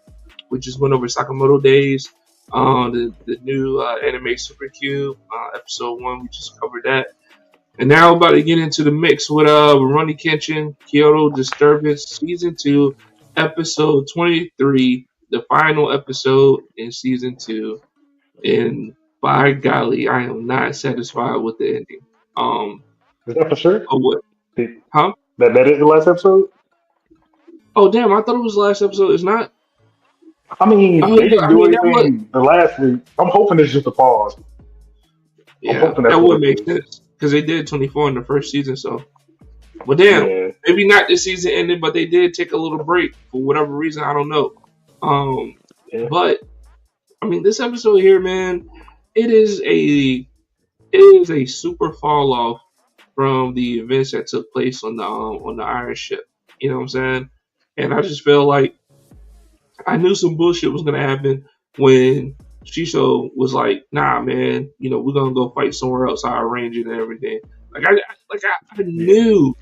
We just went over Sakamoto Days, the new anime Super Cube, episode 1. We just covered that. And now about to get into the mix with Rurouni Kenshin, Kyoto Disturbance, season 2, episode 23, the final episode in season 2. And by golly, I am not satisfied with the ending. is that for sure? Oh what? Did- Huh? that is the last episode. Oh damn! I thought it was the last episode. It's not. I mean, Oh they yeah. didn't I do mean that would. anything the last week. I'm hoping it's just a pause. I'm Yeah, hoping that that's would what it make is. sense because they did 24 in the first season. So, well, damn, Yeah, maybe not this season ended, but they did take a little break for whatever reason. I don't know. Um, yeah. but I mean, this episode here, man, it is a super fall off from the events that took place on the Iron Ship. You know what I'm saying? And I just feel like I knew some bullshit was gonna happen when Shisho was like, "Nah, man, we're gonna go fight somewhere else. I arrange it and everything." I Yeah. knew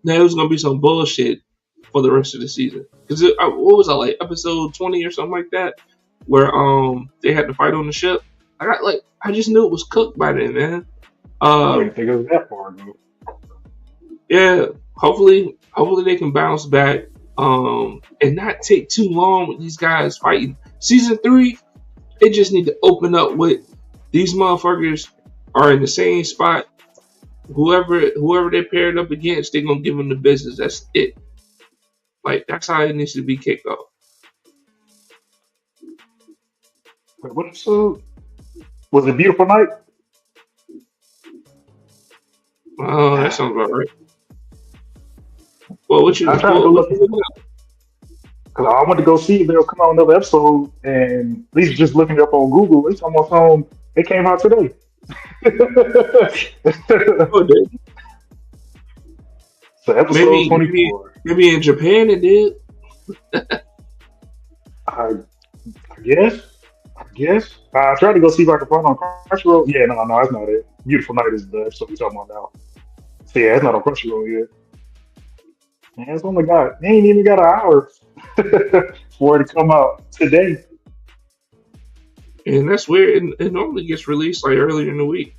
that it was gonna be some bullshit for the rest of the season. Because what was I like episode 20 or something like that, where they had to fight on the ship. I just knew it was cooked by then, man. I Uh, didn't think it was that far ago. yeah, hopefully they can bounce back and not take too long with these guys fighting. Season 3, it just need to open up with these motherfuckers are in the same spot. Whoever they paired up against, they're gonna give them the business. That's it. Like that's how it needs to be kicked off. Wait, what episode? Was it Beautiful Night? Oh, that sounds about right. Well, what you I tried to go what look you looking up? because I went to go see if they'll come out another episode, and at least just looking it up on Google, it's on my phone. It came out today. Oh, dude. So episode Maybe maybe 24. maybe in Japan it did. I, I guess. I guess. I tried to go see if I could find it on Crunchyroll. Yeah, no, that's not it. Beautiful Night is the episode we're talking about now. So yeah, it's not on Crunchyroll yet. Man, it's only got, they ain't even got an hour for it to come out today. And that's weird. It normally gets released like earlier in the week.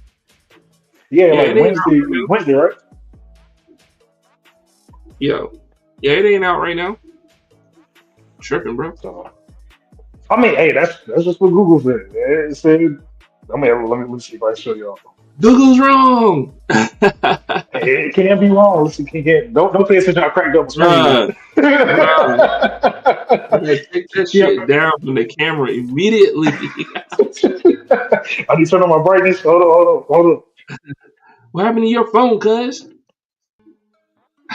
Yeah, Yeah, like it ain't out right now. Wednesday, right? Yeah, it ain't out right now. Tripping, bro. So, I mean, hey, that's just what Google said. It said, I mean, let me see if I can show y'all. Google's wrong. Hey, it can't be wrong. Listen, don't pay attention. I cracked up the screen. Bruh, bruh. I gotta take that Yeah. shit down from the camera immediately. I need to turn on my brightness. Hold on. What happened to your phone, cuz?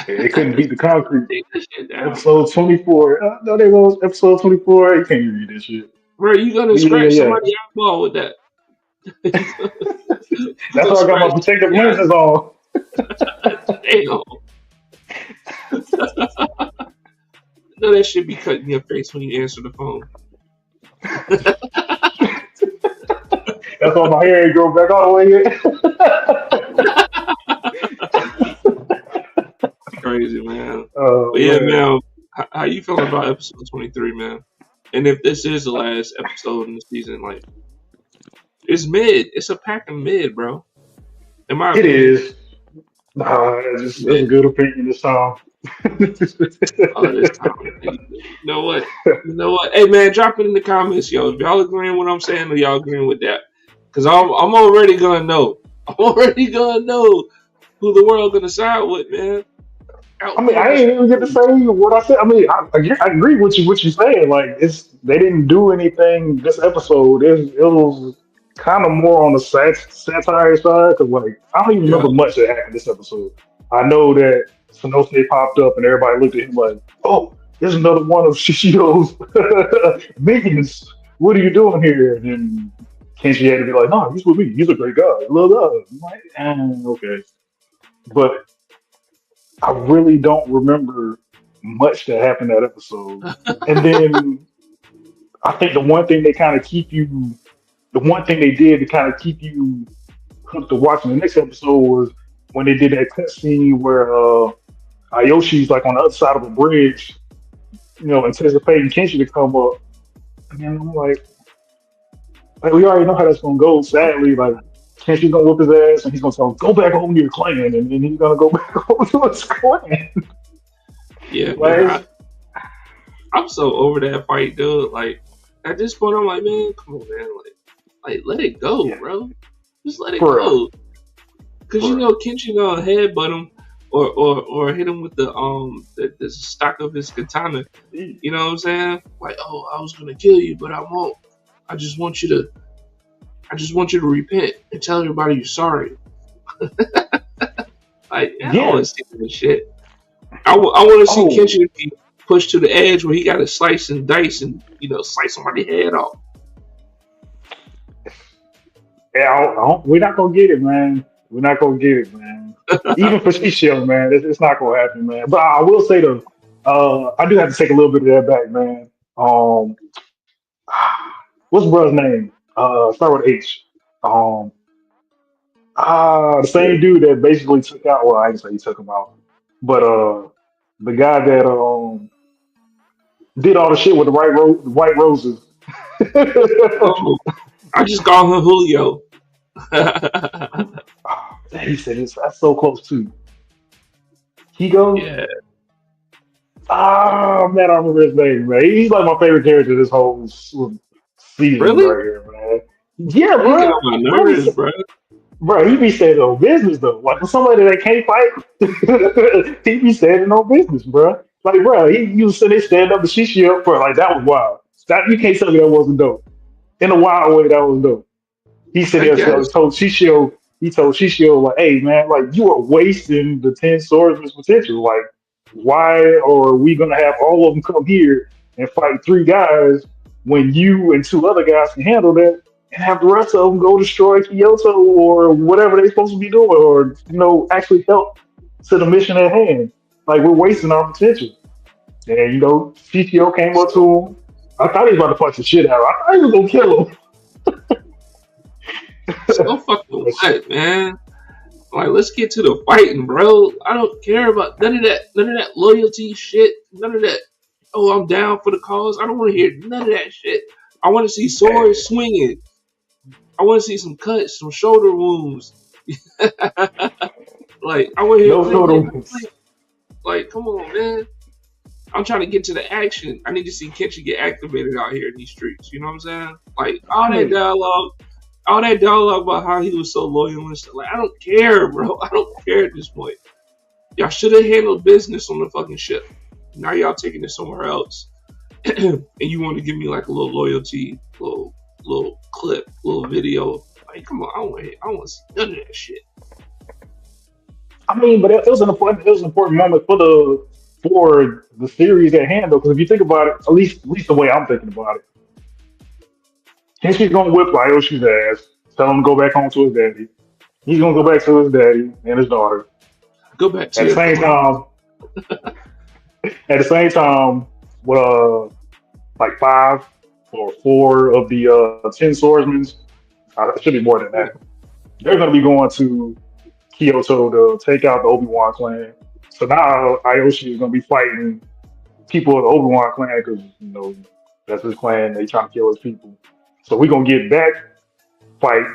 It couldn't beat the concrete. Take that shit down. Episode 24. No, there goes episode 24. You can't even read this shit. Bro, you gonna scratch somebody's eyeball with that. That's why I got my protective lenses on. Damn. No, that should be cutting your face when you answer the phone. That's why my hair ain't grow back all the way yet. crazy, man. But Oh yeah, man, man, how you feeling about episode 23, man? And if this is the last episode in the season, like it's mid. It's a packing mid, bro. In my it opinion, is. Nah, that's a mid. good opinion this time. Oh, this time. You know what? You know what? Hey, man, drop it in the comments, yo. If y'all agreeing with what I'm saying, or y'all agreeing with that? Because I'm already gonna know. I'm already gonna know who the world gonna side with, man. I mean, I Outcome is ain't even get to say what I said. I mean, I agree with you. What you saying? Like, they didn't do anything this episode. It was kind of more on the satire side because, like, I don't even yeah. remember much that happened this episode. I know that Sanosuke popped up and everybody looked at him like, "Oh, there's another one of Shishio's minions. What are you doing here?" And then Kenshi had to be like, "No, he's with me. He's a great guy. Love that." I'm like, okay, but I really don't remember much that happened that episode. And then I think the one thing they did to kind of keep you hooked to watching the next episode was when they did that cut scene where Ayoshi's like on the other side of a bridge, anticipating Kenshi to come up. And then I'm like we already know how that's gonna go. Sadly, like Kenshi's gonna whoop his ass and he's gonna tell him, go back home to your clan, and then he's gonna go back home to his clan. Yeah, man. Like, I'm so over that fight, dude. Like at this point, I'm like, man, come on, man. Like let it go, yeah, bro. Just let it bruh, go. Cause you bruh. know Kenshi gonna headbutt him or hit him with the stock of his katana. You know what I'm saying? Like, oh, I was gonna kill you, but I won't. I just want you to repent and tell everybody you're sorry. Like, I don't want Yeah. to see that shit. I want to see Oh, Kenshi be pushed to the edge where he got to slice and dice and slice somebody's head off. yeah. We're not gonna get it, man. We're not gonna get it, man. Even for Shishio, man, it's not gonna happen, man. But I will say though, I do have to take a little bit of that back, man. Um, what's the brother's name? Start with H. Um, the same dude that basically took out. Well, I didn't say he took him out, but the guy that did all the shit with the white roses. Oh, I just call him Julio. He said that's so close to Higo. Yeah, Ah, man, I remember his name, man. He's like my favorite character this whole season really? right here, man. Yeah, He get bro. on my Bro, nerves, bro. bro, he be standing on business though. Like for somebody that can't fight, he be standing on business, bro. Like, bro, he used to stand up to Shishi up for like that was wild. That you can't tell me that wasn't dope. In a wild way, that was dope. He said I he guess. told Shishio, like, hey man, like you are wasting the 10 swordsman's potential. Like, why are we gonna have all of them come here and fight three guys when you and two other guys can handle that and have the rest of them go destroy Kyoto or whatever they're supposed to be doing or actually help to the mission at hand. Like we're wasting our potential. And Shishio came up to him. I thought he was about to punch the shit out of him. I thought he was gonna kill him. So fucking what, man? Like, let's get to the fighting, bro. I don't care about none of that loyalty shit, none of that. Oh, I'm down for the cause. I don't want to hear none of that shit. I want to see swords swinging. I want to see some cuts, some shoulder wounds. Like, I want to hear No click, sort click, of. click. Like, come on, man. I'm trying to get to the action. I need to see Kenshi get activated out here in these streets. You know what I'm saying? Like, I mean, all that dialogue about how he was so loyal and stuff. Like, I don't care, bro. I don't care at this point. Y'all should have handled business on the fucking ship. Now y'all taking it somewhere else, and you want to give me like a little loyalty, little clip, little video. Like, come on, I don't want to see none of that shit. but it was an important moment for the series at hand though, because if you think about it, at least the way I'm thinking about it, Kenshi's gonna whip Ryoshi's ass, tell him to go back home to his daddy. He's gonna go back to his daddy and his daughter. Go back to At the your same clan. time, at the same time, with like five or four of the 10 swordsmen, it should be more than that. They're gonna be going to Kyoto to take out the Obi-Wan clan, So now Aoshi is gonna be fighting people of the Obi-Wan clan because that's his clan. They trying to kill his people. So we're gonna get that fight,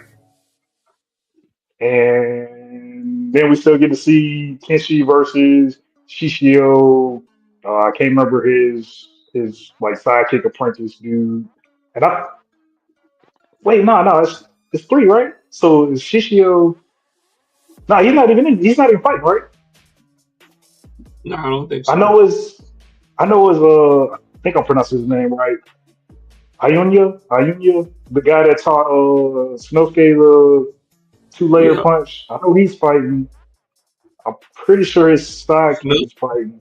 and then we still get to see Kenshi versus Shishio. I can't remember his like sidekick apprentice dude. And I wait, no, it's three, right? So is Shishio? No, he's not even fighting, right? No, I don't think I so. know it's I think I'm pronouncing his name right. Ayunya, the guy that taught Snosuke the two-layer Yeah, punch. I know he's fighting. I'm pretty sure his sidekick Snoop. is fighting.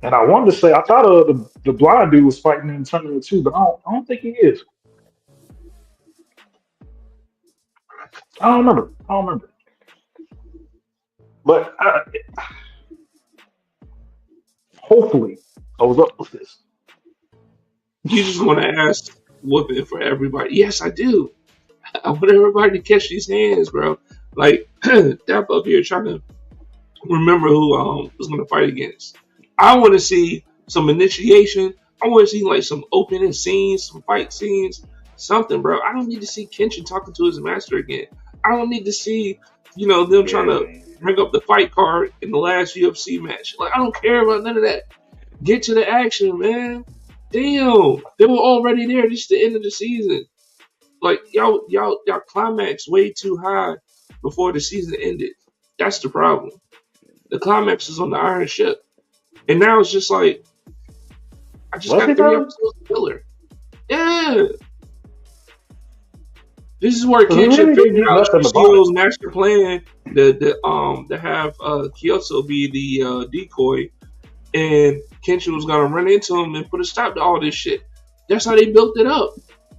And I wanted to say I thought the blind dude was fighting in tournament too, but I don't think he is. I don't remember. But hopefully I was up with this. You just want to ask whooping for everybody. Yes, I do. I want everybody to catch these hands, bro. Like Dap up here trying to remember who was going to fight against. I want to see some initiation. I want to see like some opening scenes, some fight scenes, something, bro. I don't need to see Kenshin talking to his master again. I don't need to see, them trying Yeah, to bring up the fight card in the last UFC match. Like I don't care about none of that. Get to the action, man. Damn, they were already there. This is the end of the season. Like y'all climax way too high before the season ended. That's the problem. The climax is on the Iron Ship, and now it's just like I just was got it 3 episodes though? of filler. Yeah, this is where Because we Kenshin really didn't figured get out nothing about it. Shishio's master plan to have Kyoto be the decoy, and Kenshin was gonna run into him and put a stop to all this shit. That's how they built it up.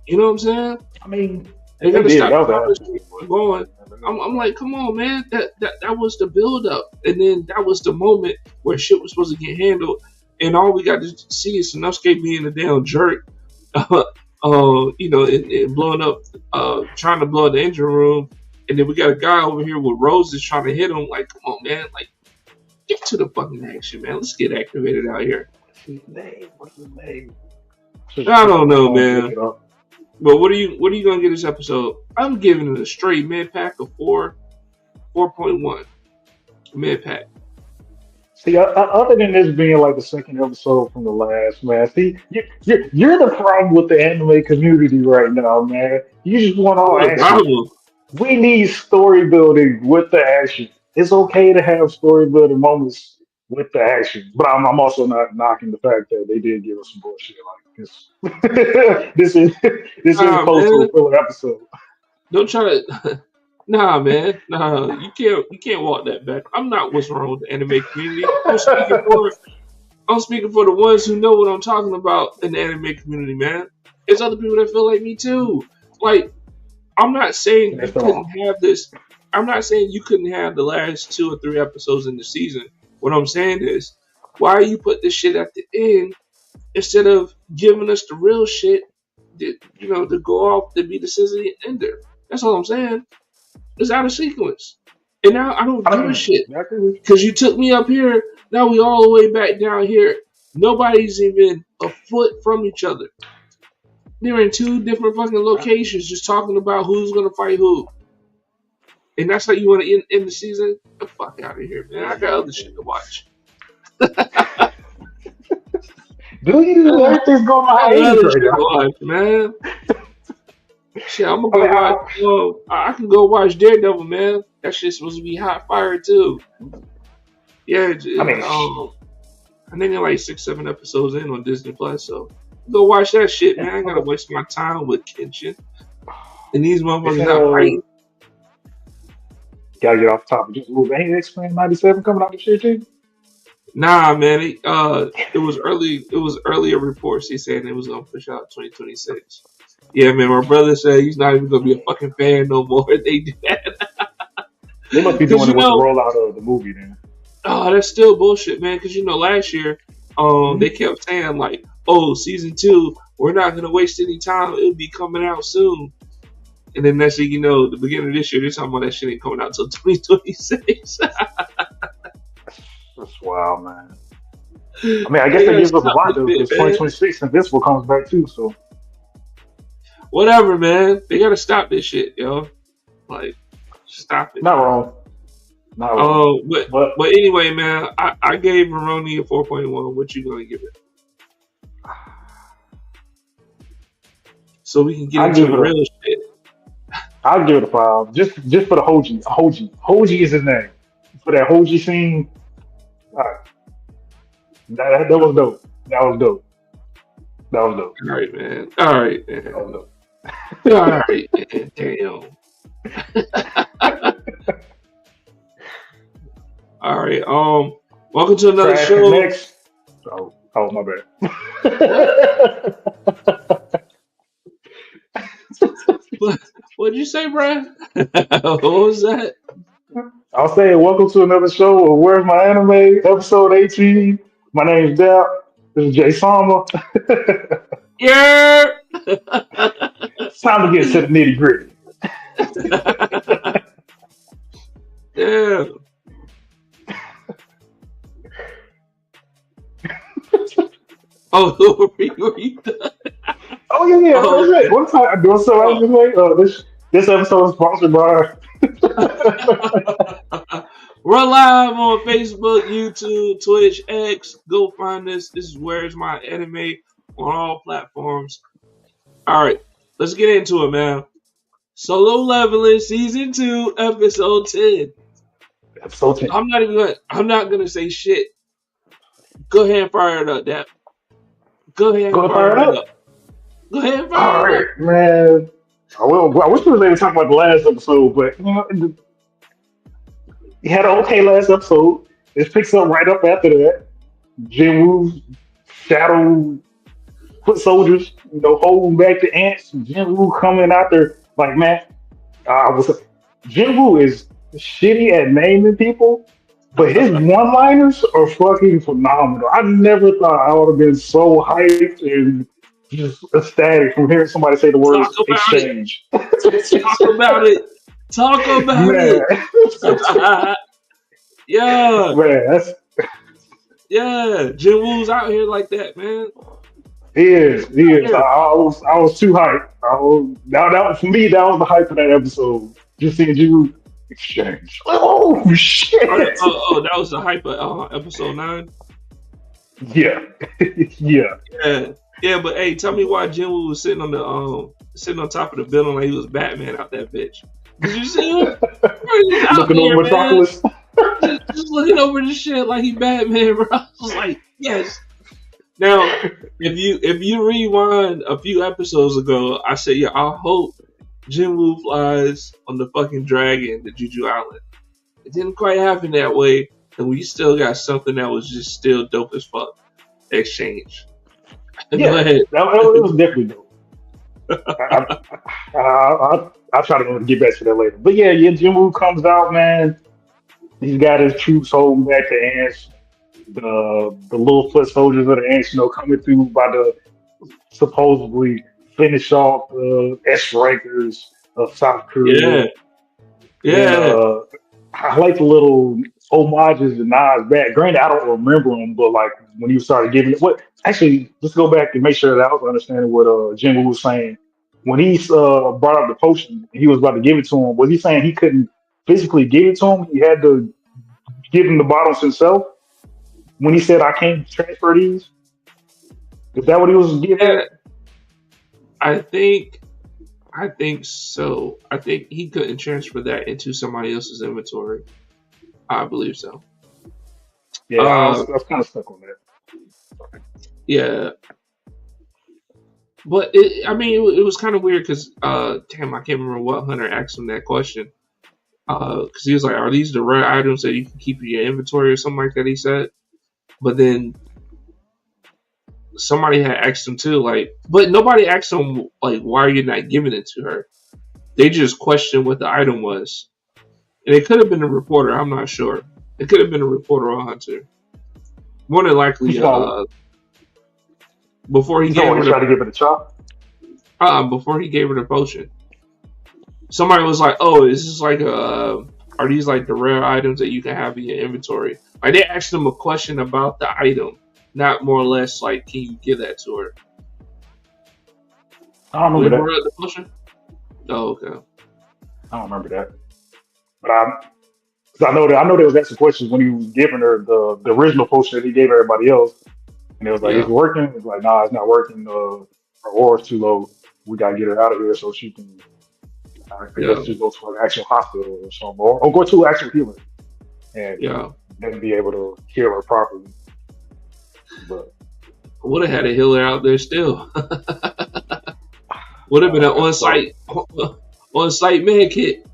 You know what I'm saying? I mean, They they got to did. stop That was all this an shit from going. I'm like, come on, man. That was the build up, and then that was the moment where shit was supposed to get handled, and all we got to see is Sanosuke being a damn jerk, and blowing up, trying to blow up the engine room, and then we got a guy over here with roses trying to hit him. Like, come on, man. Like, get to the fucking action, man. Let's get activated out here. what's his name? What's his name? I Push don't my know, phone to look man. it up. But what are you gonna get this episode? I'm giving it a straight mid pack of 4.1 mid pack. See, other than this being like the second episode from the last, man, see, you're the problem with the anime community right now, man. You just want all What a action. problem. We need story building with the action. It's okay to have story building moments with the action, but I'm also not knocking the fact that they did give us some bullshit like this. This is Nah, close to a man. filler episode. Don't try to. Nah, man. Nah, you can't walk that back. I'm not what's wrong with the anime community. I'm speaking for the ones who know what I'm talking about in the anime community, man. There's other people that feel like me too. Like, I'm not saying you That's couldn't all. have this. I'm not saying you couldn't have the last 2 or 3 episodes in the season. What I'm saying is, why you put this shit at the end instead of giving us the real shit that, to go off to be the season ender? That's all I'm saying. It's out of sequence. And now I don't I give a mean, shit. I agree with you. Because you took me up here, now we all the way back down here. Nobody's even a foot from each other. They're in 2 different fucking locations just talking about who's going to fight who. And that's how you want to end the season? Get the fuck out of here, man. I got other shit to watch. Do you? I Everything's going on got hiatus other right shit to now. watch, man. Shit, I'm gonna I go mean, watch. I can go watch Daredevil, man. That shit's supposed to be hot fire too. Yeah, I mean, I think they're like 6, 7 episodes in on Disney Plus, so go watch that shit, man. I ain't gotta okay. waste my time with Kenshin and these It's motherfuckers not fighting. gotta get off the topic just a little bit. Ain't X-Men 97 coming out this year too? Nah, man. It was early. It was earlier reports. He saying it was gonna push out 2026. Yeah, man. My brother said he's not even gonna be a fucking fan no more. They do that They must be because doing it with the rollout of the movie then. that's still bullshit, man. Because last year, Hmm. they kept saying like, oh, season 2, we're not gonna waste any time. It'll be coming out soon. And then next thing you know, the beginning of this year, they're talking about that shit ain't coming out till 2026. That's wild, man. I mean, I guess They that gotta gives us a stop lot this though, shit, because man. 2026 Invincible comes back too. So Whatever, man. They gotta stop this shit, yo. Like, stop it. not wrong, not wrong. But But anyway, man, I gave Maroni a 4.1. What you gonna give it? So we can get I into give the it a, real shit. I'll give it a 5. Just for the Hoji is his name. For that Hoji scene, all right, that was dope. That was dope. That was dope. All right, man. All right, That man. was dope. All right, man. Damn. All right. Welcome to another Trash show. next. Oh, my bad. What what'd you say, Brian? What was that? I'll say welcome to another show of Where's My Anime, episode 18. My name's Dap. This is Jay Sama. Yeah. It's time to get to the nitty gritty. Yeah. Oh, were you done? Oh yeah, Oh, that's it. One time I do so I was oh. just like, this episode is sponsored by We're live on Facebook, YouTube, Twitch, X. Go find us. This is Where's My Anime on all platforms. All right, let's get into it, man. Solo Leveling Season 2, Episode 10. episode 10. I'm not gonna say shit. Go ahead and fire it up, Dap. Go ahead and Go fire fire it it up. up. Go ahead and All fire it right, up. man. I wish we were able to talk about the last episode, but you had an okay last episode. It picks up right up after that. Jinwoo's shadow foot soldiers, holding back the ants. Jinwoo coming out there like, man, was Jinwoo is shitty at naming people, but his one-liners are fucking phenomenal. I never thought I would have been so hyped and just ecstatic from hearing somebody say the Talk words about it. exchange. Talk about it. Talk about Man, it. Yeah. man, that's Yeah. Jin Woo's out here like that, man. he is. Yeah. I was too hyped. For me, that was the hype of that episode. Just seeing you exchange. Oh shit! That was the hype of episode 9. Yeah, yeah. Yeah. Yeah, but hey, tell me why Jin Woo was sitting on top of the building like he was Batman out that bitch. Did you see him? He's out Looking there, over man. Metropolis. Just looking over this shit like he Batman, bro. I was like, yes. Now, if you rewind a few episodes ago, I said, yeah, I hope Jinwoo flies on the fucking dragon to Juju Island. It didn't quite happen that way, and we still got something that was just still dope as fuck. Exchange. Yeah, Go ahead. it was definitely dope. I'll try to get back to that later. But yeah, Jinwoo comes out, man. He's got his troops holding back the ants. The little foot soldiers of the ants, coming through by the supposedly finish off the S rankers of South Yeah, Korea. And yeah, I like the little homages and nods back. Granted, I don't remember them, but like when you started giving it, what actually, let's go back and make sure that I was understanding what Jim was saying. When he brought up the potion, he was about to give it to him. Was he saying he couldn't physically give it to him? He had to give him the bottles himself. When he said, "I can't transfer these," is that what he was getting yeah. at? I think so. I think he couldn't transfer that into somebody else's inventory. I believe so. Yeah, Uh, I was kind of stuck on that. yeah, but I mean, it was kind of weird because, damn, I can't remember what Hunter asked him that question. Because he was like, "Are these the rare items that you can keep in your inventory or something like that?" He said, but then somebody had asked him too, like, but nobody asked him like, "Why are you not giving it to her?" They just questioned what the item was, and it could have been a reporter. I'm not sure. It could have been a reporter or a hunter. More than likely, You saw, before he you saw gave when her he tried to give it a chop. before he gave her the potion. somebody was like, "Oh, is this like are these like the rare items that you can have in your inventory?" Like they asked them a question about the item, not more or less like, "Can you give that to her?" I don't When they remember brought that. up the question, oh okay, I don't remember that. But cause I know there was asking questions when he was giving her the original potion that he gave everybody else, and it was like, "Is yeah, it working?" It's like, "Nah, it's not working. Her aura's too low. We gotta get her out of here so she can, I yeah, guess, just go to an actual hospital or something, or go to an actual healer and yeah. then be able to heal her properly." But Would have had a healer out there still. Would have been an that's so. on site med kit.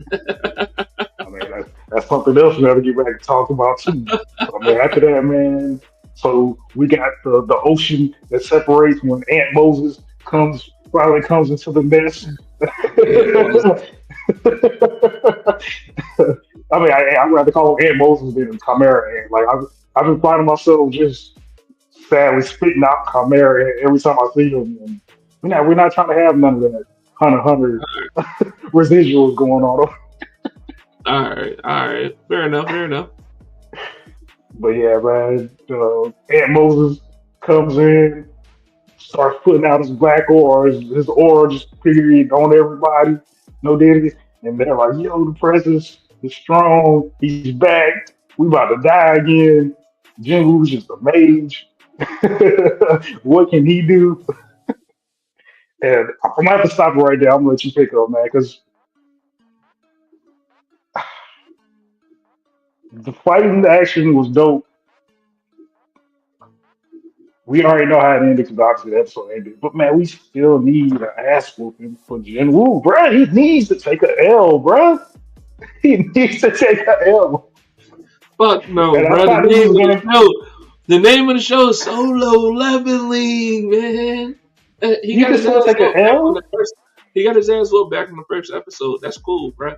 I mean, that's something else we got to get back and talk about too. I mean, after that, man. So we got the ocean that separates when Aunt Moses finally comes into the mess. Yeah, I mean, I'd rather call him Aunt Moses than Chimera Ant. Like I've been finding myself just sadly spitting out Chimera Ant every time I see him. And we're not trying to have none of that Hunter residuals going on. all right, fair enough, fair enough. But yeah, man, Aunt Moses comes in, starts putting out his black aura, his aura just period on everybody. No diddy. And they're like, yo, the presence is strong. He's back. We about to die again. Jinwoo's just a mage. What can he do? And I'm gonna have to stop it right there. I'm gonna let you pick up, man, because the fighting action was dope. We already know how it ended because obviously the episode ended. But man, we still need an ass whooping for Jin Woo, bruh. He needs to take a L, bruh. He needs to take a L. Fuck no, And I bro. thought this was gonna. The name of the show is Solo Leveling, man. He You got can his still ass take an whooped back on L. the first. He got his ass whooped back on the first episode. That's cool, bro.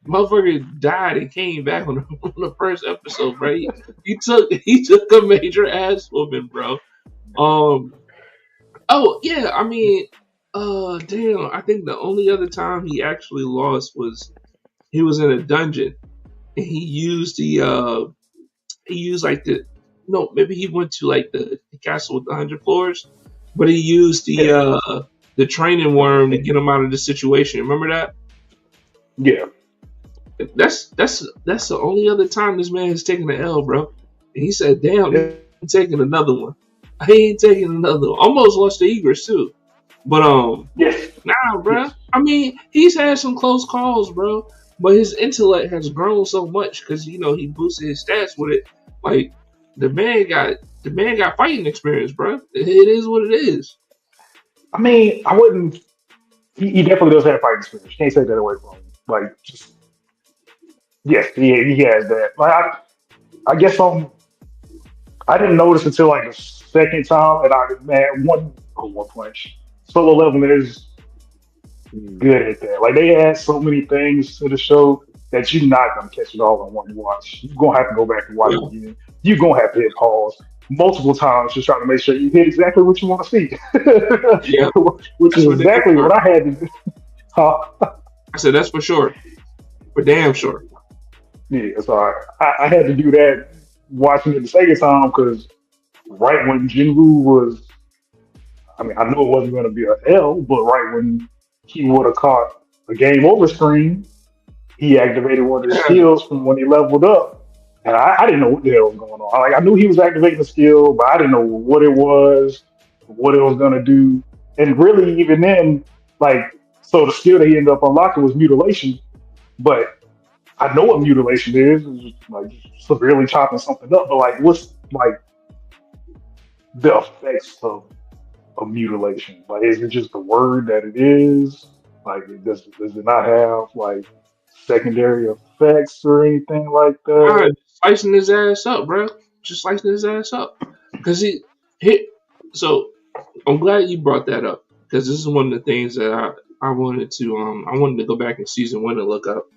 Motherfucker died and came back on on the first episode, bro. He took a major ass whooping, bro. Um. Oh yeah, I mean, damn. I think the only other time he actually lost was he was in a dungeon and he used like the no, maybe he went to like the castle with the 100 floors, but he used Yeah, the training worm to get him out of the situation. Remember that? yeah. That's the only other time this man has taken an L, bro. And he said, "Damn, Yeah. he ain't taking another one. I ain't taking another one." Almost lost the Eagles too, but Yes, nah, bro. yes. I mean, he's had some close calls, bro. But his intellect has grown so much because he boosted his stats with it. Like the man got fighting experience, bro. It is what it is. I mean, I wouldn't. He definitely does have fighting experience. Can't take that away from him. Like, just yes, he has that. Like, I guess I didn't notice until like the second time, and I man one punch. Solo level is good at that. Like they add so many things to the show that you're not gonna catch it all in one watch. You're gonna have to go back and watch it Yeah, again. You're gonna have to hit pause multiple times just trying to make sure you hit exactly what you want to see. yeah. Which That's is for damn exactly sure. what I had to do. Huh? I said that's for sure, for damn sure. Yeah, so I had to do that watching it the second time because right when Jinwoo was, I mean, I knew it wasn't going to be a L, but right when he would have caught a game over screen, he activated one of his Yeah, skills from when he leveled up. And I didn't know what the hell was going on. Like I knew he was activating the skill, but I didn't know what it was, what it was gonna do. And really even then, like so the skill that he ended up unlocking was mutilation. But I know what mutilation is, it's just, like severely chopping something up. But like what's like the effects of mutilation? Like is it just the word that it is? Like does it not have like secondary effects or anything like nah, that? slicing his ass up, bro. Just slicing his ass up, cause he hit. So I'm glad you brought that up because this is one of the things that I wanted to go back in season 1 and look up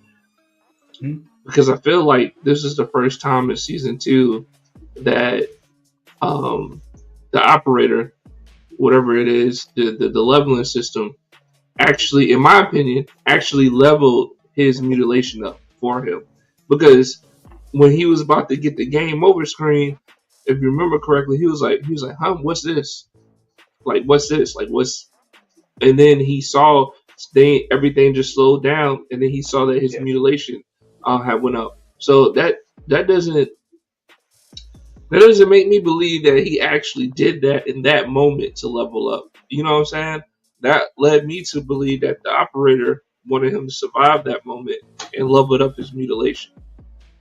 Hmm? because I feel like this is the first time in season 2 that um the operator, whatever it is, the leveling system actually, in my opinion, actually leveled his mutilation up for him. Because when he was about to get the game over screen, if you remember correctly, he was like, huh, what's this? Like, what's this? Like, what's? And then he saw everything just slowed down, and then he saw that his Yes. mutilation had went up. So that doesn't that doesn't make me believe that he actually did that in that moment to level up. You know what I'm saying? That led me to believe that the operator wanted him to survive that moment and leveled up his mutilation.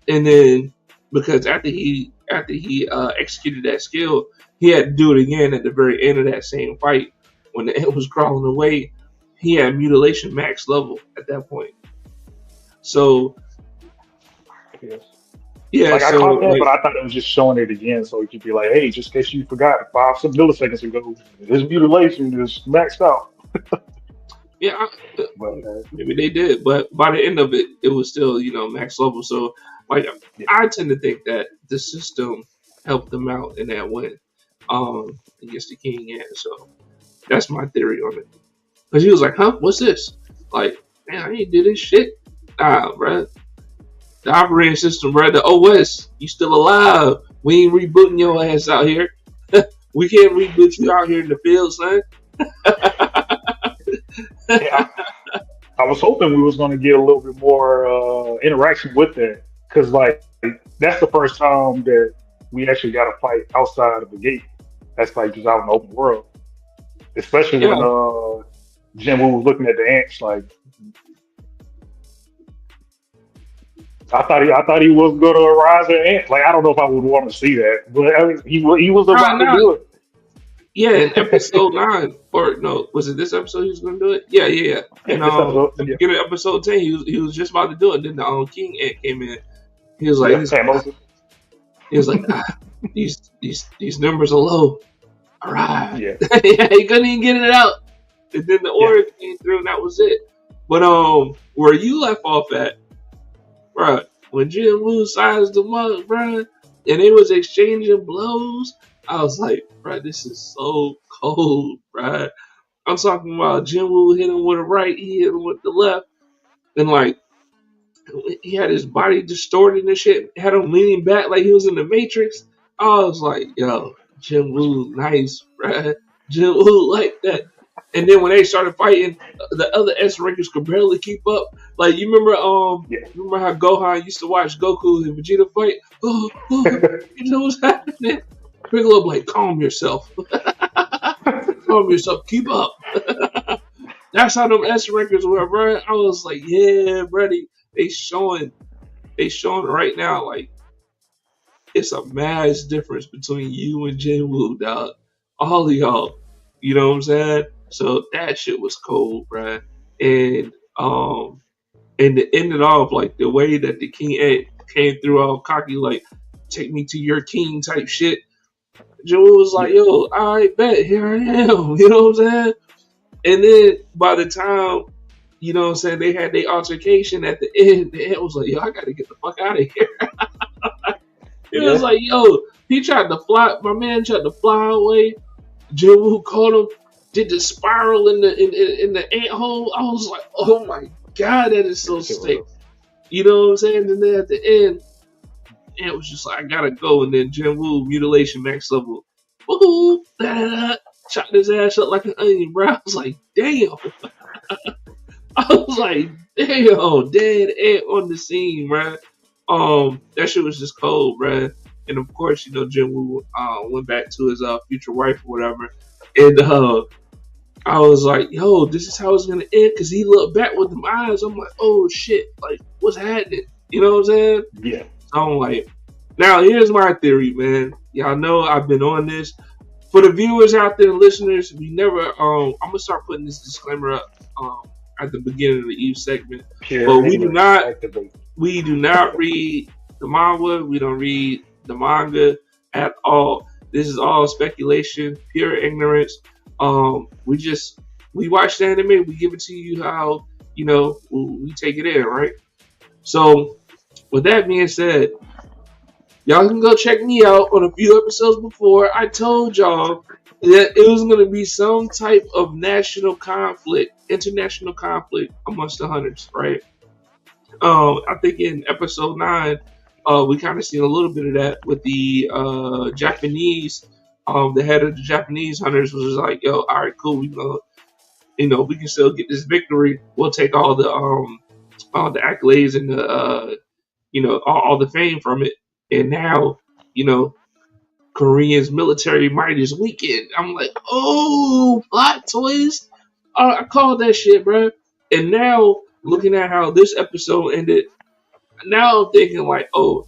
And then because after he executed that skill, he had to do it again at the very end of that same fight when the ant was crawling away. He had mutilation max level at that point. So Yes. yeah, Like I so caught that, but like I thought it was just showing it again, so it could be like, hey, just in case you forgot 5 milliseconds ago, his mutilation is maxed out. yeah, But maybe they did, but by the end of it, it was still max level. So like yeah, I tend to think that the system helped them out in that win against the King Ant. So that's my theory on it. Because he was like, huh, what's this? Like, man, I ain't did this shit. Nah, bruh. The operating system, bruh, the OS, you still alive. We ain't rebooting your ass out here. We can't reboot you out here in the field, son. yeah, I was hoping we was going to get a little bit more interaction with that, because like that's the first time that we actually got to fight outside of the gate. That's like just out in the open world, especially when Yeah. Jim Woo was looking at the ants. Like I thought he was going to arise an ant. Like I don't know if I would want to see that, but I mean, he was Nah, about to nah. do it. Yeah, in episode 9, or no, was it this episode he was gonna do it? Yeah, yeah, yeah. Yeah, And this episode, the yeah, beginning of episode 10, he was just about to do it. Then the King Ant came in. He was like, yeah, Thanos. these numbers are low. All right. Yeah, Yeah, he couldn't even get it out. And then the yeah. order came through, and that was it. But where you left off at, bro, when Jim Woo sized them up, bro, and they was exchanging blows, I was like, bro, this is so cold, bro. I'm talking about Jim Woo hit him with a right, he hit him with the left, and like he had his body distorted and shit, had him leaning back like he was in the Matrix. I was like, yo, Jim Woo, nice, bruh. Jim Woo like that. And then when they started fighting, the other S rankers could barely keep up. Like Yeah. you remember how Gohan used to watch Goku and Vegeta fight? Oh, you know what's happening? Piccolo like, calm yourself, calm yourself, keep up. That's how them S rankers were, bro. I was like, yeah, buddy. They showing they showing right now like it's a mass difference between you and Jin Woo, dog. All of y'all, you know what I'm saying? So that shit was cold, bruh. And to end it off, like the way that the King Ed came through all cocky, like take me to your king type shit. Jin Woo was like, Yeah. yo, I bet here I am. You know what I'm saying? And then by the time what I'm saying, they had their altercation at the end. The end was like, yo, I gotta get the fuck out of here. It was Yeah. like, yo, he tried to fly. My man tried to fly away. Joe caught him. Did the spiral in the ant hole. I was like, oh my god, that is so That shit sick. was You know what I'm saying? And then at the end, it was just like, I gotta go. And then Jim Woo mutilation max level. Woohoo! Da, da, da. Shot his ass up like an onion, bro. I was like, damn. I was like, damn, dead ant on the scene, bro. That shit was just cold, bro. And of course, Jim Woo went back to his future wife or whatever. And I was like, yo, this is how it's gonna end, because he looked back with them eyes. I'm like, oh shit, like what's happening? You know what I'm saying? yeah. So I'm like, now here's my theory, man. Y'all know I've been on this. For the viewers out there, listeners, we never I'm gonna start putting this disclaimer up at the beginning of the Eve segment. But Pure we do ignorance not activate. we do not read the manga. We don't read the manga at all. This is all speculation, pure ignorance. We watch the anime. We give it to you how we take it in, right? So with that being said, y'all can go check me out on a few episodes before. I told y'all that it was going to be some type of national conflict international conflict amongst the hunters, right? I think in episode 9, we kind of seen a little bit of that with the Japanese. The head of the Japanese hunters was just like, "Yo, all right, cool. We gonna, we can still get this victory. We'll take all the accolades and the all the fame from it. And now, you know, Korea's military might is weakened." I'm like, oh, plot twist. I called that shit, bro. And now, looking at how this episode ended, now I'm thinking like, oh,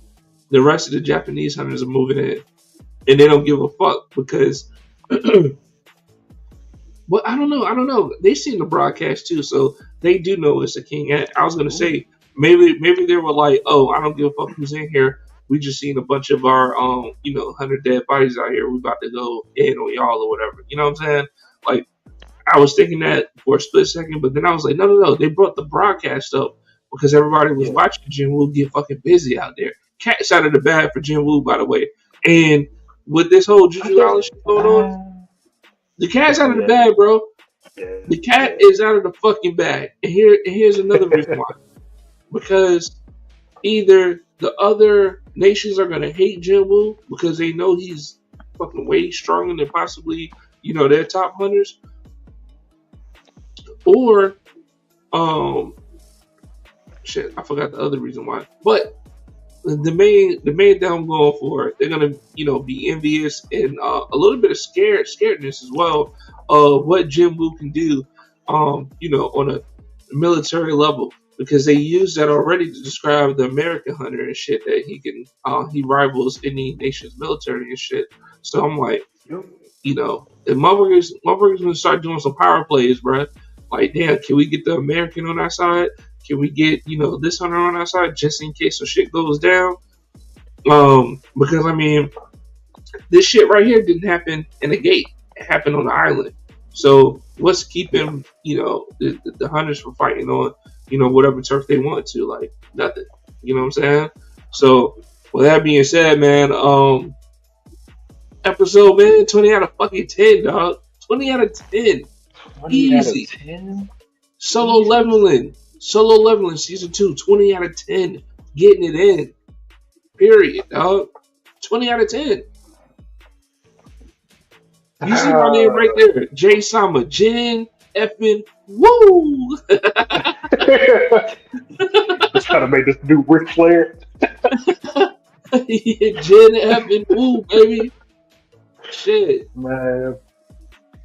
the rest of the Japanese hunters are moving in, and they don't give a fuck because. But I don't know. I don't know. They seen the broadcast too, so they do know it's a king. And I was gonna say maybe they were like, oh, I don't give a fuck who's in here. We just seen a bunch of our 100 dead bodies out here. We about to go in on y'all or whatever. You know what I'm saying? Like I was thinking that for a split second, but then I was like, no, no, no. They brought the broadcast up because everybody was Yeah. watching Jin Woo get fucking busy out there. Cat's out of the bag for Jin Woo, by the way. And with this whole I Juju guess. Island shit going on, the cat's out of the Yeah. bag, bro. Yeah. The cat Yeah. is out of the fucking bag. And here's another reason why. Because either the other nations are gonna hate Jinwoo because they know he's fucking way stronger than possibly, their top hunters, or shit, I forgot the other reason why. But the main thing I'm going for, they're gonna be envious and a little bit of scaredness as well of what Jim Woo can do, on a military level because they use that already to describe the American hunter and shit that he rivals any nation's military and shit. So I'm like, Yep. if motherfuckers gonna start doing some power plays, bruh. Like, damn, can we get the American on our side? Can we get this hunter on our side just in case some shit goes down? Because I mean, this shit right here didn't happen in a gate; it happened on the island. So what's keeping the hunters from fighting on whatever turf they want to? Like nothing. You know what I'm saying? So with that being said, man, episode, man, 20 out of fucking 10, dog. 20 out of 10. 20 out of Easy. 10? Solo leveling season 2, 20 out of 10. Getting it in. Period, dog. 20 out of 10. You see my name right there. J Sama. Jin effing Woo. Just trying to make this new Ric Flair. Jin effing Woo, baby. Shit. Man.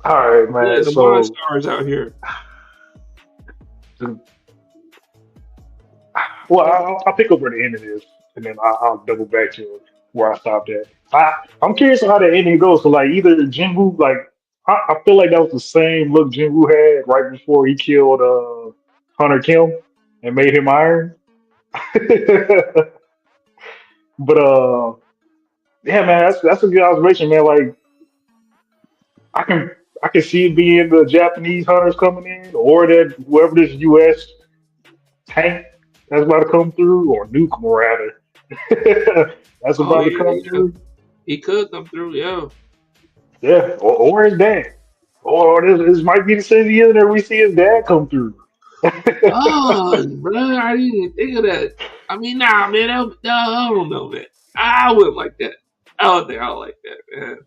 All right, man. Yeah, the So, Monstars out here. well, I'll pick up where the ending is, and then I'll double back to where I stopped at. I'm curious on how the ending goes. So, like, either Jinwoo, like, I feel like that was the same look Jinwoo had right before he killed Hunter Kim and made him Iron. But yeah, man, that's a good observation, man. Like, I can I can see it being the Japanese hunters coming in, or that whoever this U.S. tank that's about to come through, or nuke them rather, that's Oh about to yeah, come yeah. through. He could come through, yeah. Yeah, or his dad, or this might be the same year that we see his dad come through. Oh, bro, I didn't even think of that. I mean, nah, man, I don't know, man. I wouldn't like that. I don't think I would like that, man.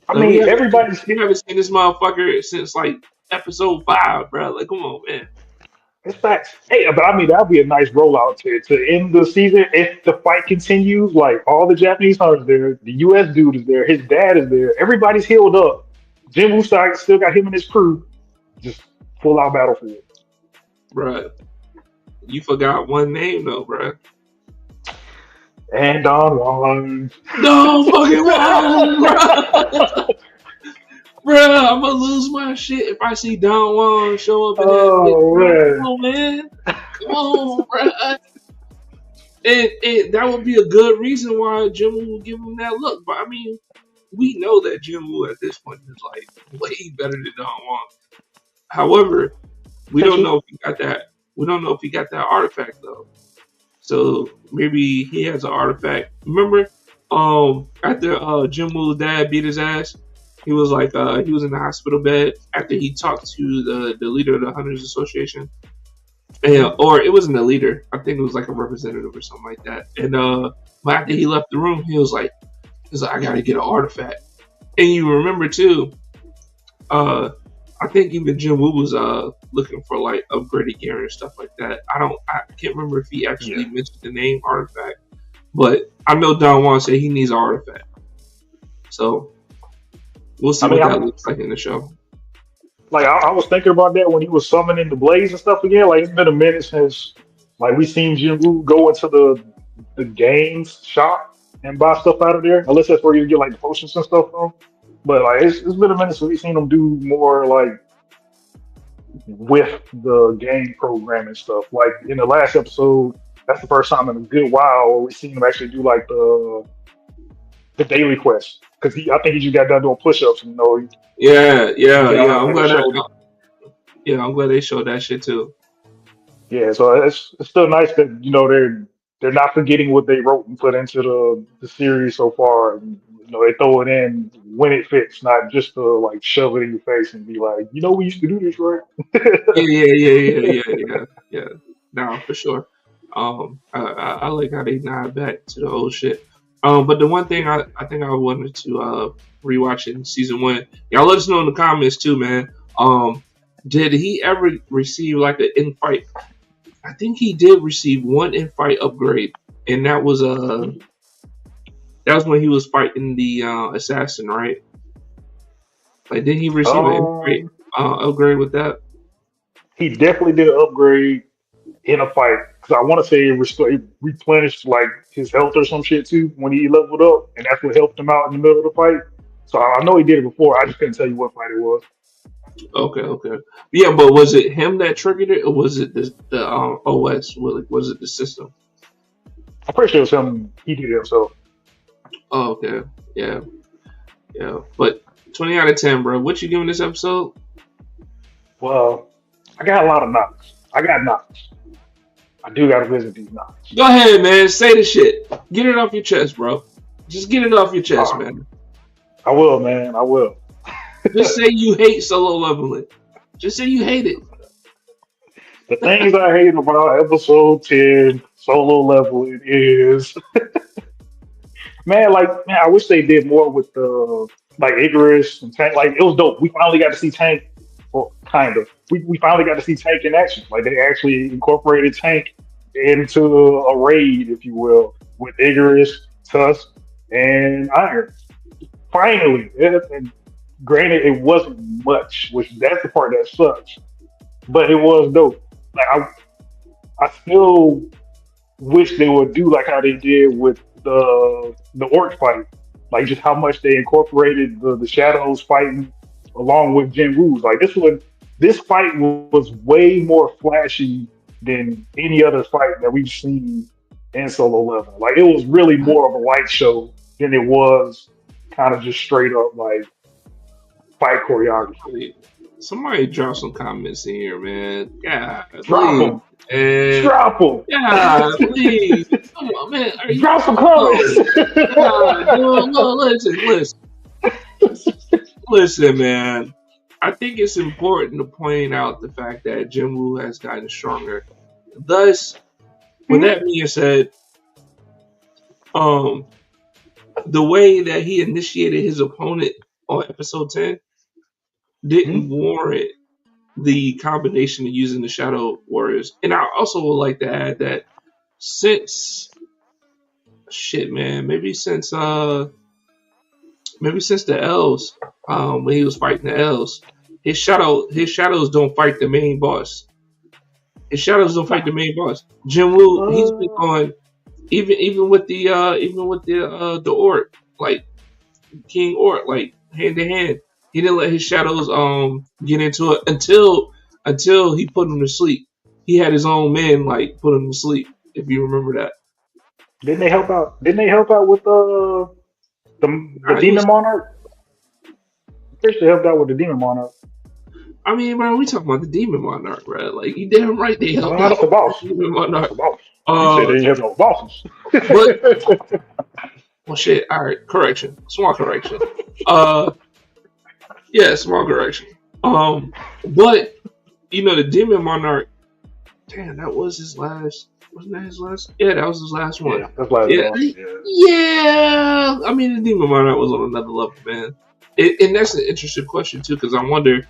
I Like, mean, everybody's we haven't seen this motherfucker since like episode 5, bro. Like, come on, man. it's facts. Hey, but I mean that'd be a nice rollout to end the season if the fight continues. Like all the Japanese hunters there, the U.S. dude is there, his dad is there, everybody's healed up. Jim Woo still got him and his crew, just full out battlefield. Bruh, you forgot one name though, bruh. And Don Juan. No fucking wrong, bruh. Bruh, I'm gonna lose my shit if I see Don Juan show up in that bitch, Oh bruh. man. Come on, man. Come on, bruh. And that would be a good reason why Jim Woo would give him that look. But I mean, we know that Jim Woo at this point is like way better than Don Juan. However, we don't know if he got that. We don't know if he got that artifact though. So maybe he has an artifact. Remember, after Jim Woo's dad beat his ass, He was like he was in the hospital bed after he talked to the leader of the Hunters Association. Yeah, Mhm. or it wasn't a leader. I think it was like a representative or something like that. And but after he left the room, he was like, I gotta get an artifact. And you remember too, I think even Jim Woo was looking for like upgraded gear and stuff like that. I can't remember if he Yeah. actually mentioned the name artifact, but I know Don Juan said he needs an artifact. So we'll see I mean, what that I'm looks like in the show. like I was thinking about that when he was summoning the blaze and stuff again. Like it's been a minute since like we seen Jinwoo go into the games shop and buy stuff out of there. Unless that's where you get like the potions and stuff from. But like it's been a minute since we seen him do more like with the game program and stuff. Like in the last episode, that's the first time in a good while where we seen him actually do like the daily quest. Because I think he just got done doing push-ups. You know, Yeah, he yeah, kind yeah. of showed. I'm glad they showed that shit too. Yeah, so it's still nice that they're not forgetting what they wrote and put into the series so far. And, they throw it in when it fits, not just to like shove it in your face and be like, we used to do this, right? Yeah, yeah, yeah, yeah, yeah, yeah, yeah. No, for sure. I like how they nod back to the old shit. But the one thing I think I wanted to rewatch it in season one. Y'all let us know in the comments too, man. Did he ever receive like an in-fight? I think he did receive one in-fight upgrade, and that was when he was fighting the assassin, right? Like, did he receive an in-fight um, upgrade with that? he definitely did an upgrade in a fight because I want to say it replenished like his health or some shit too when he leveled up, and that's what helped him out in the middle of the fight. So I know he did it before. I just couldn't tell you what fight it was. Okay, okay. Yeah, but was it him that triggered it, or was it the OS? Was it the system? I'm pretty sure it was him. He did it himself. Oh, okay. Yeah, yeah. But 20 out of 10, bro. What you giving this episode? Well, I got a lot of knocks. I got knocks. I do got to visit these knocks. Go ahead, man. Say the shit. Get it off your chest, bro. Just get it off your chest, Uh, man. I will, man. I will. Just say you hate solo leveling. Just say you hate it. The things I hate about episode 10 solo leveling is, man, I wish they did more with the, like, Icarus and Tank. Like, it was dope. We finally got to see Tank, well, kind of. We finally got to see Tank in action. Like, they actually incorporated Tank into a raid, if you will, with Icarus, Tusk, and Iron. Finally. And granted, it wasn't much, which that's the part that sucks, but it was dope. Like, I still wish they would do like how they did with the orc fight, like just how much they incorporated the shadows fighting along with Jin Woo's. Like this fight was way more flashy than any other fight that we've seen in solo level. Like it was really more of a light show than it was kind of just straight up like fight choreography. Wait, somebody drop some comments in here, man. Yeah, Drop please. them, And drop them, yeah, please. Come on, man. Are you drop some no? comments. God, no, listen, man. I think it's important to point out the fact that Jinwoo has gotten stronger. Thus, with that being said, um, the way that he initiated his opponent on episode 10 didn't warrant the combination of using the Shadow Warriors. And I also would like to add that since shit, man, maybe since the elves, when he was fighting the elves, his shadows don't fight the main boss. His shadows don't fight the main boss. Jinwoo, he's been uh, going even with the orc, like King Orc, like hand to hand. He didn't let his shadows get into it until he put him to sleep. He had his own men like put him to sleep. If you remember that, didn't they help out? Didn't they help out with the he Demon was. Monarch? I'm pretty sure they helped out with the Demon Monarch. I mean, bro, we talking about the Demon Monarch, bro. Like you damn right they helped No, out that's the with boss. the Demon That's Monarch. the boss. You said Uh, they didn't have no bosses. but well, shit. All right, correction. Small correction. Uh, Yeah, small correction. But the Demon Monarch. Damn, that was his last. Wasn't that his last? Yeah, that was his last one. Yeah, that's last Yeah, one. Yeah. yeah. I mean, the Demon Monarch was on another level, man. And that's an interesting question too, because I wonder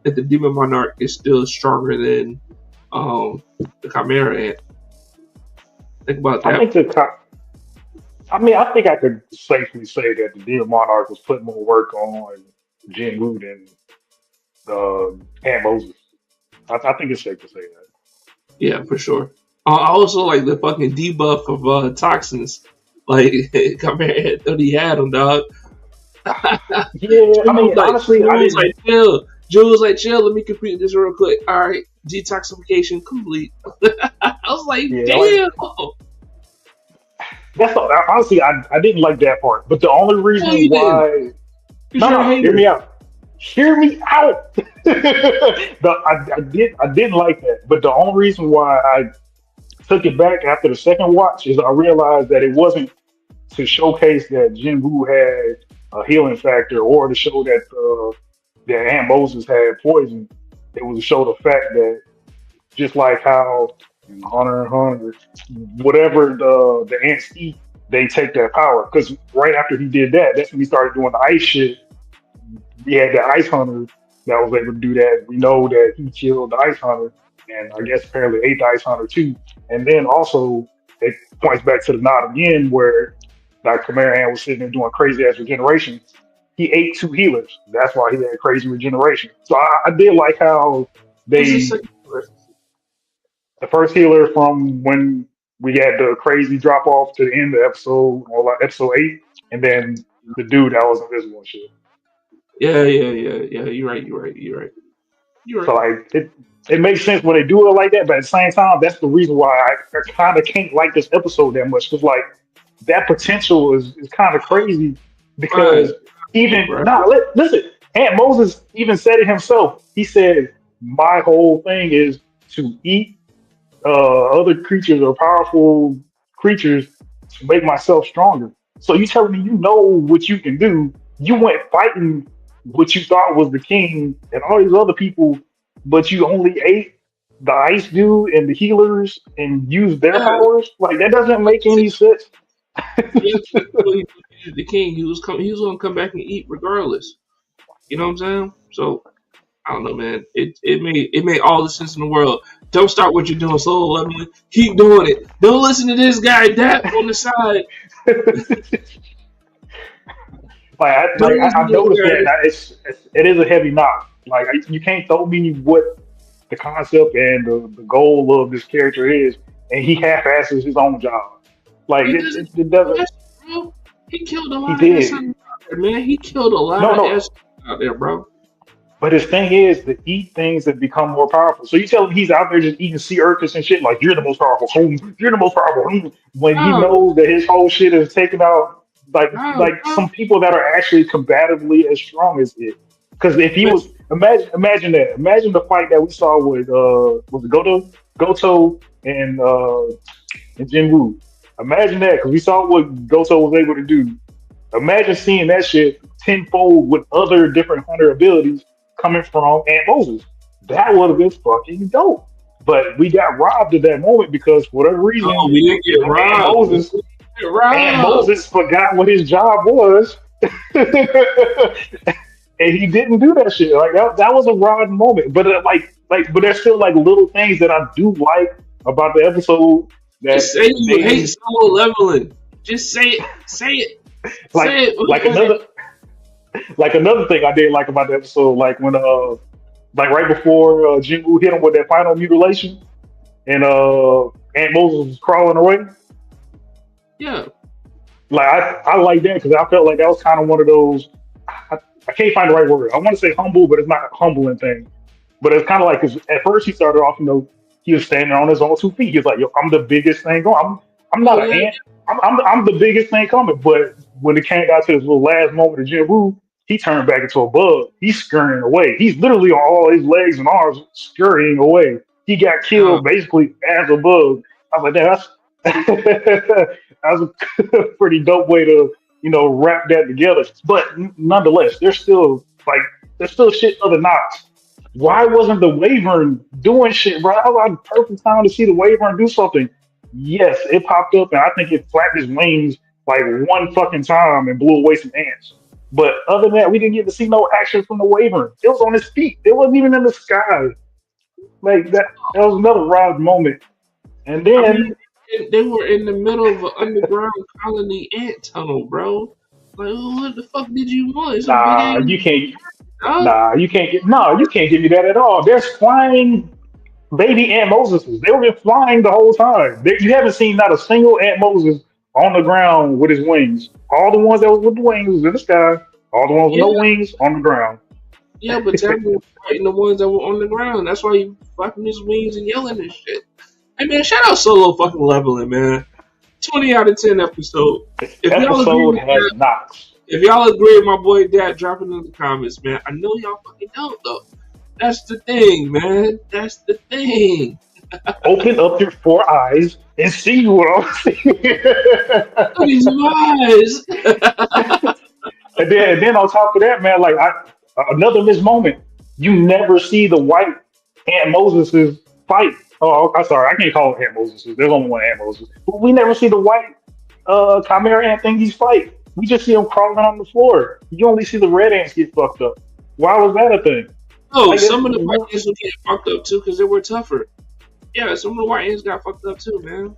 if the Demon Monarch is still stronger than the Chimera Ant. Think about I that. think I mean, I think I could safely say that the Demon Monarch was putting more work on Jinwoo than Aunt Moses. I think it's safe to say that. Yeah, for sure. I also like the fucking debuff of toxins. Like Chimera Ant thought he had him, dog. Yeah, I mean, honestly, I Jules was didn't. like, chill. Jules was like, chill. Let me complete this real quick. All right, detoxification complete. I was like, Yeah, like damn. that's all, honestly, I didn't like that part. But the only No, reason you didn't. why, Cause no, you're a no, hear hater. me out. Hear me out. I didn't like that. But the only reason why I took it back after the second watch is I realized that it wasn't to showcase that Jinwoo had a healing factor or to show that Aunt Moses had poison. It was to show the fact that just like how in Hunter x Hunter, whatever the ants eat, they take that power. Because right after he did that, that's when he started doing the ice shit. We had the ice hunter that was able to do that. We know that he killed the ice hunter, and I guess apparently ate the ice hunter too. And then also it points back to the nod again where like Chimera was sitting there doing crazy ass regeneration. He ate two healers. That's why he had crazy regeneration. So I did like how Who's the they second one? the first healer from when we had the crazy drop off to the end of the episode, or like episode 8, and then the dude that was invisible and shit. Yeah, yeah, yeah, yeah. You're right. You're right. You're right. You're So right. like it makes sense when they do it like that, but at the same time, that's the reason why I kind of can't like this episode that much because like that potential is kind of crazy Right. because even Right. listen, Aunt Moses even said it himself. He said, "My whole thing is to eat other creatures or powerful creatures to make myself stronger." So you telling me you know what you can do? You went fighting what you thought was the king and all these other people, but you only ate the ice dude and the healers and used their Yeah. powers? Like that doesn't make any sense. Yeah. He's the king. He was gonna come back and eat regardless. You know what I'm saying? So I don't know, man. It made all the sense in the world. Don't start what you're doing solo leveling. Keep doing it. Don't listen to this guy Dap on the side. Don't listen I to this noticed that guy. it is a heavy knock. Like you can't tell me what the concept and the goal of this character is, and he half-asses his own job. Like He doesn't it doesn't. yes, bro. He killed a He lot of did. SMs out there, man. He killed a lot No, of no. SMs out there, bro. But his thing is to eat things that become more powerful. So you tell him he's out there just eating sea urchins and shit like you're the most powerful. You're the most powerful. When he No, knows that his whole shit is taking out no, like bro. some people that are actually combatively as strong as it. Because if he Man, was imagine that. Imagine the fight that we saw with was it Goto and Jinwoo. Imagine that because we saw what Goto was able to do. Imagine seeing that shit tenfold with other different hunter abilities coming from Aunt Moses. That would have been fucking dope. But we got robbed at that moment because for whatever no, reason, we didn't get Aunt robbed. We Moses, didn't get Aunt robbed. Moses forgot what his job was. And he didn't do that shit. Like that was a robbed moment. But but there's still like little things that I do like about the episode that Just say you hate maybe solo leveling. Just say it. Say it. like Say it. like another like another thing I did like about the episode, like when like right before Jinwoo hit him with that final mutilation and Aunt Moses was crawling away. Yeah. Like I like that because I felt like that was kind of one of those. I, I can't find the right word. I want to say humble, but it's not a humbling thing. But it's kind of like 'cause at first he started off, he was standing on his own 2 feet. He was like, "Yo, I'm the biggest thing going. I'm Oh not an yeah. ant. I'm the biggest thing coming." But when it came down to this little last moment of Jinwoo, he turned back into a bug. He's scurrying away. He's literally on all his legs and arms scurrying away. He got Yeah. killed basically as a bug. I was like, "Damn, that's a pretty dope way to wrap that together." But nonetheless, there's still like there's still shit other knocks. Why wasn't the Wyvern doing shit, bro? That was the perfect time to see the Wyvern do something. Yes, it popped up, and I think it flapped its wings like one fucking time and blew away some ants. But other than that, we didn't get to see no action from the Wyvern. It was on its feet. It wasn't even in the sky. Like that. That was another Rod moment. And I mean, then, they were in the middle of an underground colony ant tunnel, bro. Like, what the fuck did you want? It's a big nah, ass you can't. dog. Nah, you can't get. No, you can't give me that at all. There's flying baby Aunt Moseses. They were been flying the whole time. You haven't seen not a single Aunt Moses on the ground with his wings. All the ones that was with the wings was in the sky. All the ones with Yeah, no wings on the ground. yeah, but Tampa was fighting the ones that were on the ground. That's why he flapping his wings and yelling and shit. Hey man, shout out Solo fucking leveling, man. 20 out of 10 episode. This If y'all agree episode with has that, knocks. if y'all agree with my boy Dad, drop it in the comments, man. I know y'all fucking don't though. That's the thing, man. That's the thing. Open up your four eyes and see what I'm seeing. Look at his eyes. And then on top of that, man, like another missed moment. You never see the white Aunt Moses's fight. Oh, I'm sorry, I can't call it Aunt Moses's. There's only one Aunt Moses. But we never see the white Chimera Ant thingies fight. We just see them crawling on the floor. You only see the red ants get fucked up. Why was that a thing? Oh, Like, some of the white ants were getting fucked up too because they were tougher. Yeah, some of the white ants got fucked up too, man.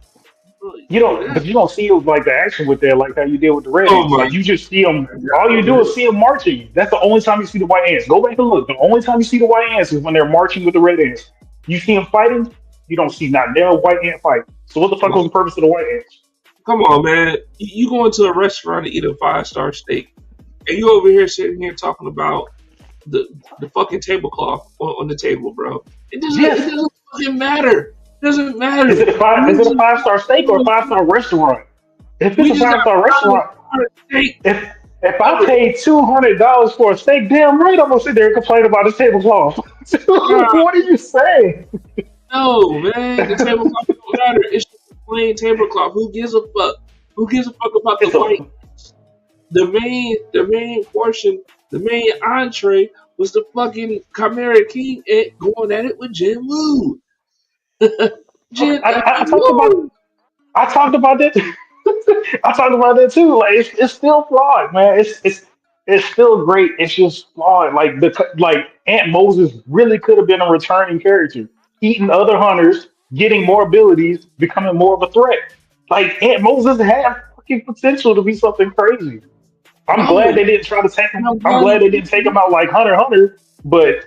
Oh, you don't, that. but you don't see like the action with that, like how you did with the red Oh ants. my Like you just see them. All you do god. is see them marching. That's the only time you see the white ants. Go back and look. The only time you see the white ants is when they're marching with the red ants. You see them fighting. You don't see not never white ant fight. So what the fuck was the purpose of the white ants? Come on, man. You go into a restaurant to eat a 5-star steak, and you over here sitting here talking about the fucking tablecloth on the table, bro. It Yes. doesn't fucking matter. It doesn't Is matter. it a five? Is it a 5 star steak or a 5 star restaurant? If it's We a just got 5 star restaurant, a steak. if I paid $200 for a steak, damn right I'm gonna sit there and complain about this tablecloth. What are you saying? No, man, the tablecloth don't matter. It's just a plain tablecloth. Who gives a fuck? Who gives a fuck about the It's a white? The main portion, the main entree was the fucking Chimera King going at it with Jin Woo. okay. Jin I talked about Woo. I talked about that. I talked about that too. Like it's still flawed, man. It's still great. It's just flawed. Like Aunt Moses really could have been a returning character, eating other hunters, getting more abilities, becoming more of a threat. Like Aunt Moses had fucking potential to be something crazy. I'm glad No, they didn't try to take him. I'm I'm glad glad they didn't take him out like Hunter x Hunter, but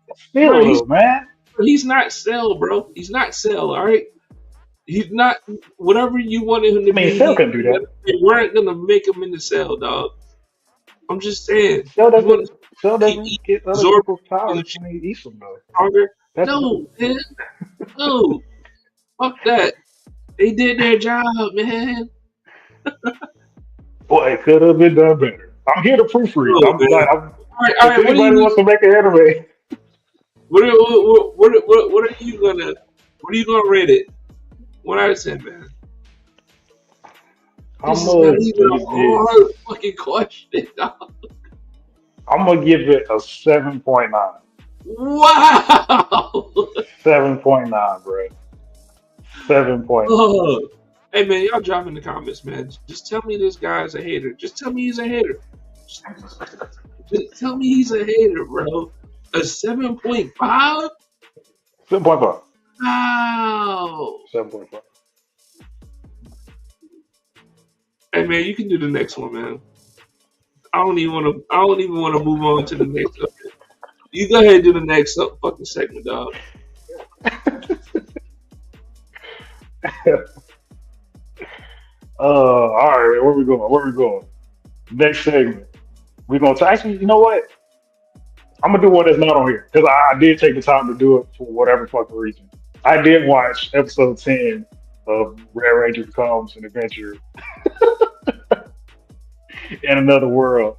bro, still, though, man. he's not Cell, bro. He's not Cell, all right. He's not whatever you wanted him to I mean, be. Cell couldn't do that. They weren't gonna make him into Cell, dog. I'm just saying. Cell You want doesn't. to Cell keep doesn't get other absorbing people's the powers shit when he eats them, though. stronger? That's No, man. No. Fuck that. They did their job, man. boy, it could have been done better. I'm here to proofread. No, man. All If right. What are anybody you? wants to make an anime, What are you gonna? What are you gonna rate it? 1 out of 10, man. I'm This is not gonna even a give it. hard fucking question, dog. I'm gonna give it a 7.9. Wow. 7.9, bro. 7.9. Oh. Hey man, y'all drop in the comments, man. Just tell me this guy's a hater. Just tell me he's a hater. Just tell me he's a hater, bro. A 7.5? 7.5. Wow. 7.5. Hey man, you can do the next one, man. I don't even want to. I don't even want to move on to the next subject. You go ahead and do the next fucking segment, dog. All right, where we going? Where we going? Next segment. We're gonna actually, you know what? I'm gonna do one that's not on here because I did take the time to do it for whatever fucking reason. I did watch episode 10 of Red Ranger Becomes an Adventure in Another World,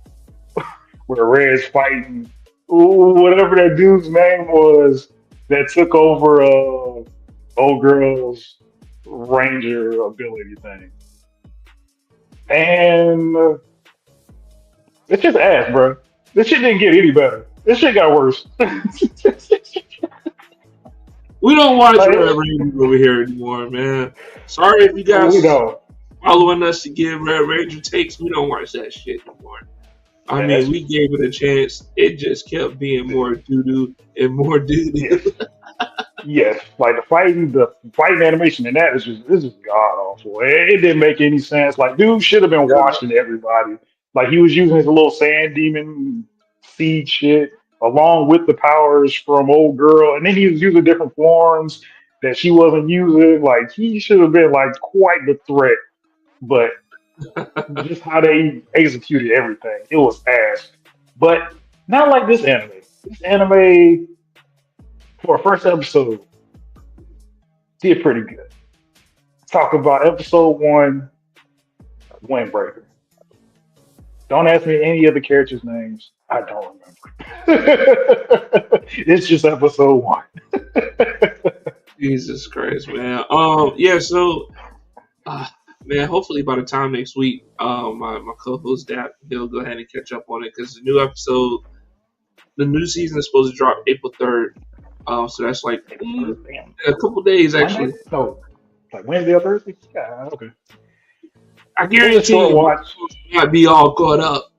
where Red's fighting whatever that dude's name was that took over old girl's ranger ability thing, and it's just ass, bro. This shit didn't get any better. This shit got worse. We don't watch Like, Red Ranger over here anymore, man. Sorry if you we guys don't. following us to give Red Ranger takes. We don't watch that shit anymore. I Man, mean, that's we gave it a chance. It just kept being more doo doo and more doo doo. yes. Yes, like the fighting animation in that is just this is god awful. It didn't make any sense. Like, dude should have been washing everybody. Like, he was using his little sand demon seed shit along with the powers from old girl, and then he was using different forms that she wasn't using. Like, he should have been like quite the threat, but just how they executed everything, it was ass. But not like this anime. This anime for a first episode did pretty good. Talk about episode one, Windbreaker. Don't ask me any of the characters' names. I don't remember. It's just episode one. Jesus Christ, man. Yeah. So, uh, man, hopefully by the time next week, my co-host Dap, he'll go ahead and catch up on it because the new season is supposed to drop April 3rd. So that's like Damn. a couple days Monday? actually. No, like Wednesday or Thursday? Yeah, okay. I It's a guarantee short you, both watch. of us might be all caught up.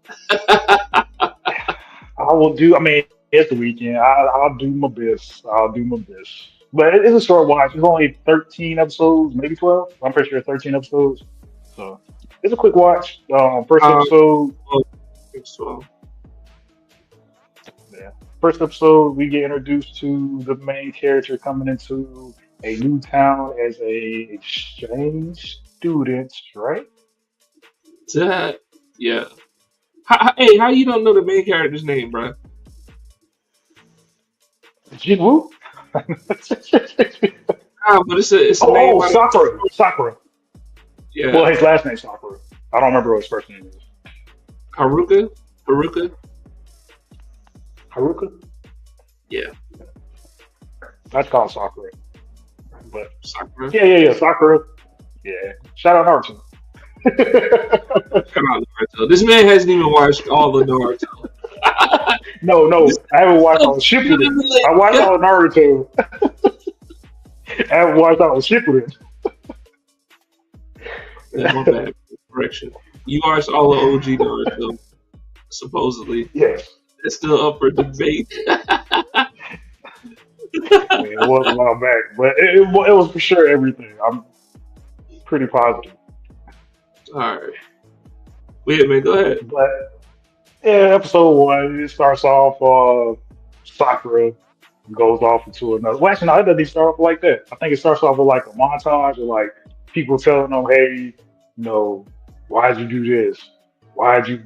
I will do. I mean, it's the weekend. I'll do my best. I'll do my best. But it's a short watch. It's only 13 episodes, maybe 12. I'm pretty sure it's 13 episodes. So it's a quick watch. First Um, episode. so Yeah. First episode, we get introduced to the main character coming into a new town as a exchange student, right? that, yeah. Hey, how you don't know the main character's name, bro? Jinwoo? But it's a name Oh, out of Sakura. Sakura. Well, yeah. his last name's Sakura. I don't remember what his first name is. Haruka. Haruka? Yeah, That's called Sakura. But Sakura. yeah. Sakura. Yeah. Shout out Naruto. Shout out Naruto. This man hasn't even watched all the Naruto. This No. I haven't watched so all Shippuden. like, I watched yeah. all Naruto. I haven't watched all Shippuden. Yeah, my bad. Correction. You watched all the OG Naruto, supposedly. Yes. It's still up for debate. I mean, it was a while back, but it was for sure everything. I'm pretty positive. All right. Wait, man, go ahead. But yeah, episode one, it starts off, Sakura goes off into another. Well, actually, no, it doesn't even start off like that. I think it starts off with like a montage of like people telling them, hey, why'd you do this? Why'd you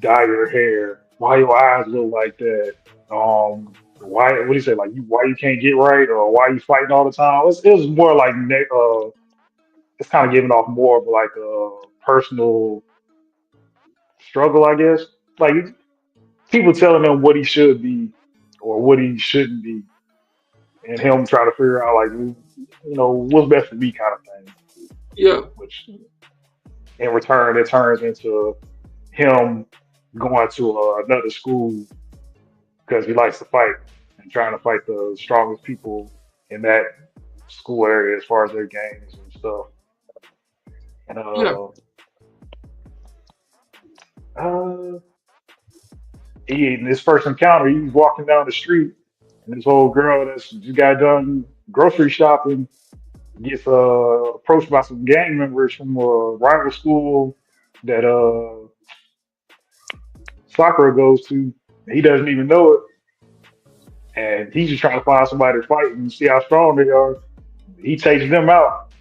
dye your hair? Why your eyes look like that? Why? What do you say? Like, why you can't get right, or why you fighting all the time? It was more like it's kind of giving off more of like a personal struggle, I guess. Like, people telling him what he should be or what he shouldn't be, and him trying to figure out like, what's best for me, kind of thing. Yeah, Which in return, it turns into him going to another school because he likes to fight and trying to fight the strongest people in that school area as far as their games and stuff. And yeah, uh, in this first encounter, he's walking down the street, and this old girl that's just got done grocery shopping gets approached by some gang members from a rival school that Sakura goes to. He doesn't even know it, and he's just trying to find somebody to fight and see how strong they are. He takes them out,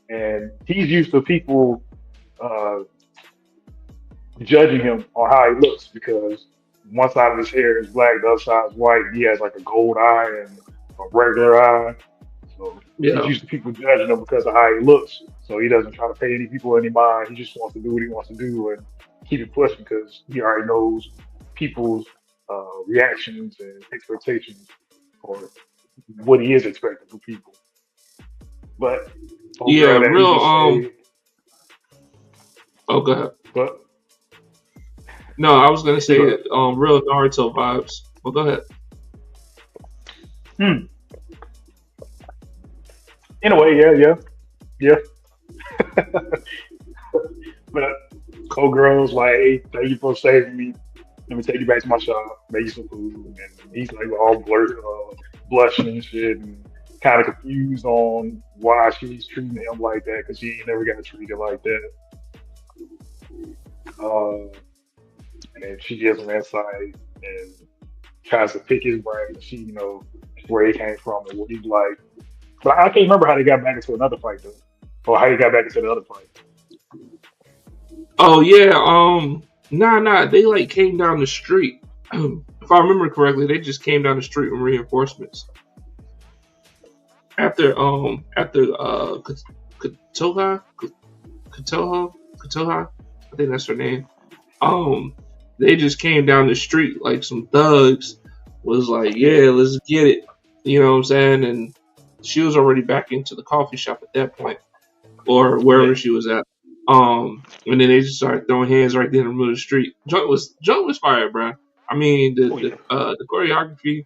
and he's used to people uh, judging him on how he looks because one side of his hair is black, the other side is white. He has like a gold eye and a regular eye. So he's yeah, used to people judging him because of how he looks. So he doesn't try to pay any people any mind. He just wants to do what he wants to do and keep it pushing because he already knows people's reactions and expectations or what he is expecting from people. But old yeah. girl that he Real. just saved, Oh, go ahead. but No, I was gonna say But real Naruto vibes. Well, go ahead. hmm, in a way, yeah, yeah, yeah. But cold girls like, hey, thank you for saving me. Let me take you back to my shop, make you some food. And he's like all blushing and shit, and kind of confused on why she's treating him like that because she ain't never got treated like that. Uh, and then she gives him insight and tries to pick his brain to see, where he came from and what he's like. But I can't remember how they got back into another fight though, or how he got back into the other fight. Oh yeah, nah, they like came down the street. If I remember correctly, they just came down the street with reinforcements after Katoha Katoha, I think that's her name. Um, they just came down the street like some thugs. Was like, Yeah, yeah, let's get it. You know what I'm saying? And she was already back into the coffee shop at that point, or yeah. wherever she was at. And then they just started throwing hands right there in the middle of the street. Junk was fire, bro. I mean, Oh yeah. the choreography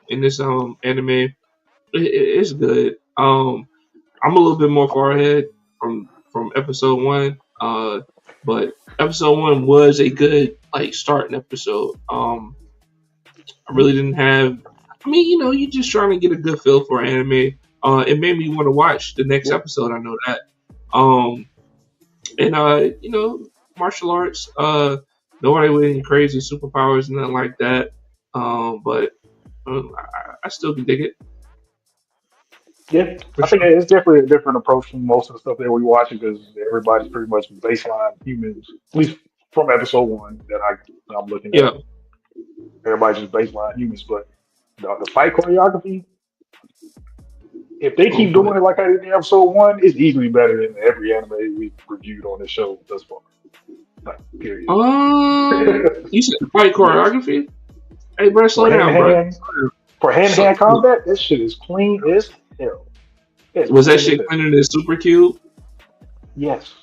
in this anime it's good. I'm a little bit more far ahead from episode one. But episode one was a good like starting episode. I really didn't have. I mean, you just trying to get a good feel for anime. It made me want to watch the next Yeah. episode. I know that. Um, and martial arts. Nobody with any crazy superpowers, nothing like that. But I still can dig it. Yeah, For I think sure. it's definitely a different approach from most of the stuff that we watching because everybody's pretty much baseline humans, at least from episode one I'm looking Yeah. at. Everybody's just baseline humans, but the fight choreography, if they On keep point. doing it like I did in episode one, it's easily better than every anime we've reviewed on this show thus far. Like, period. You said fight Yes, choreography? Hey, bro, for slow hand to down, bro. hand, for hand to So, hand combat, this shit is clean as hell. It's was that clean as shit hell. cleaner than Super Cube? Yes.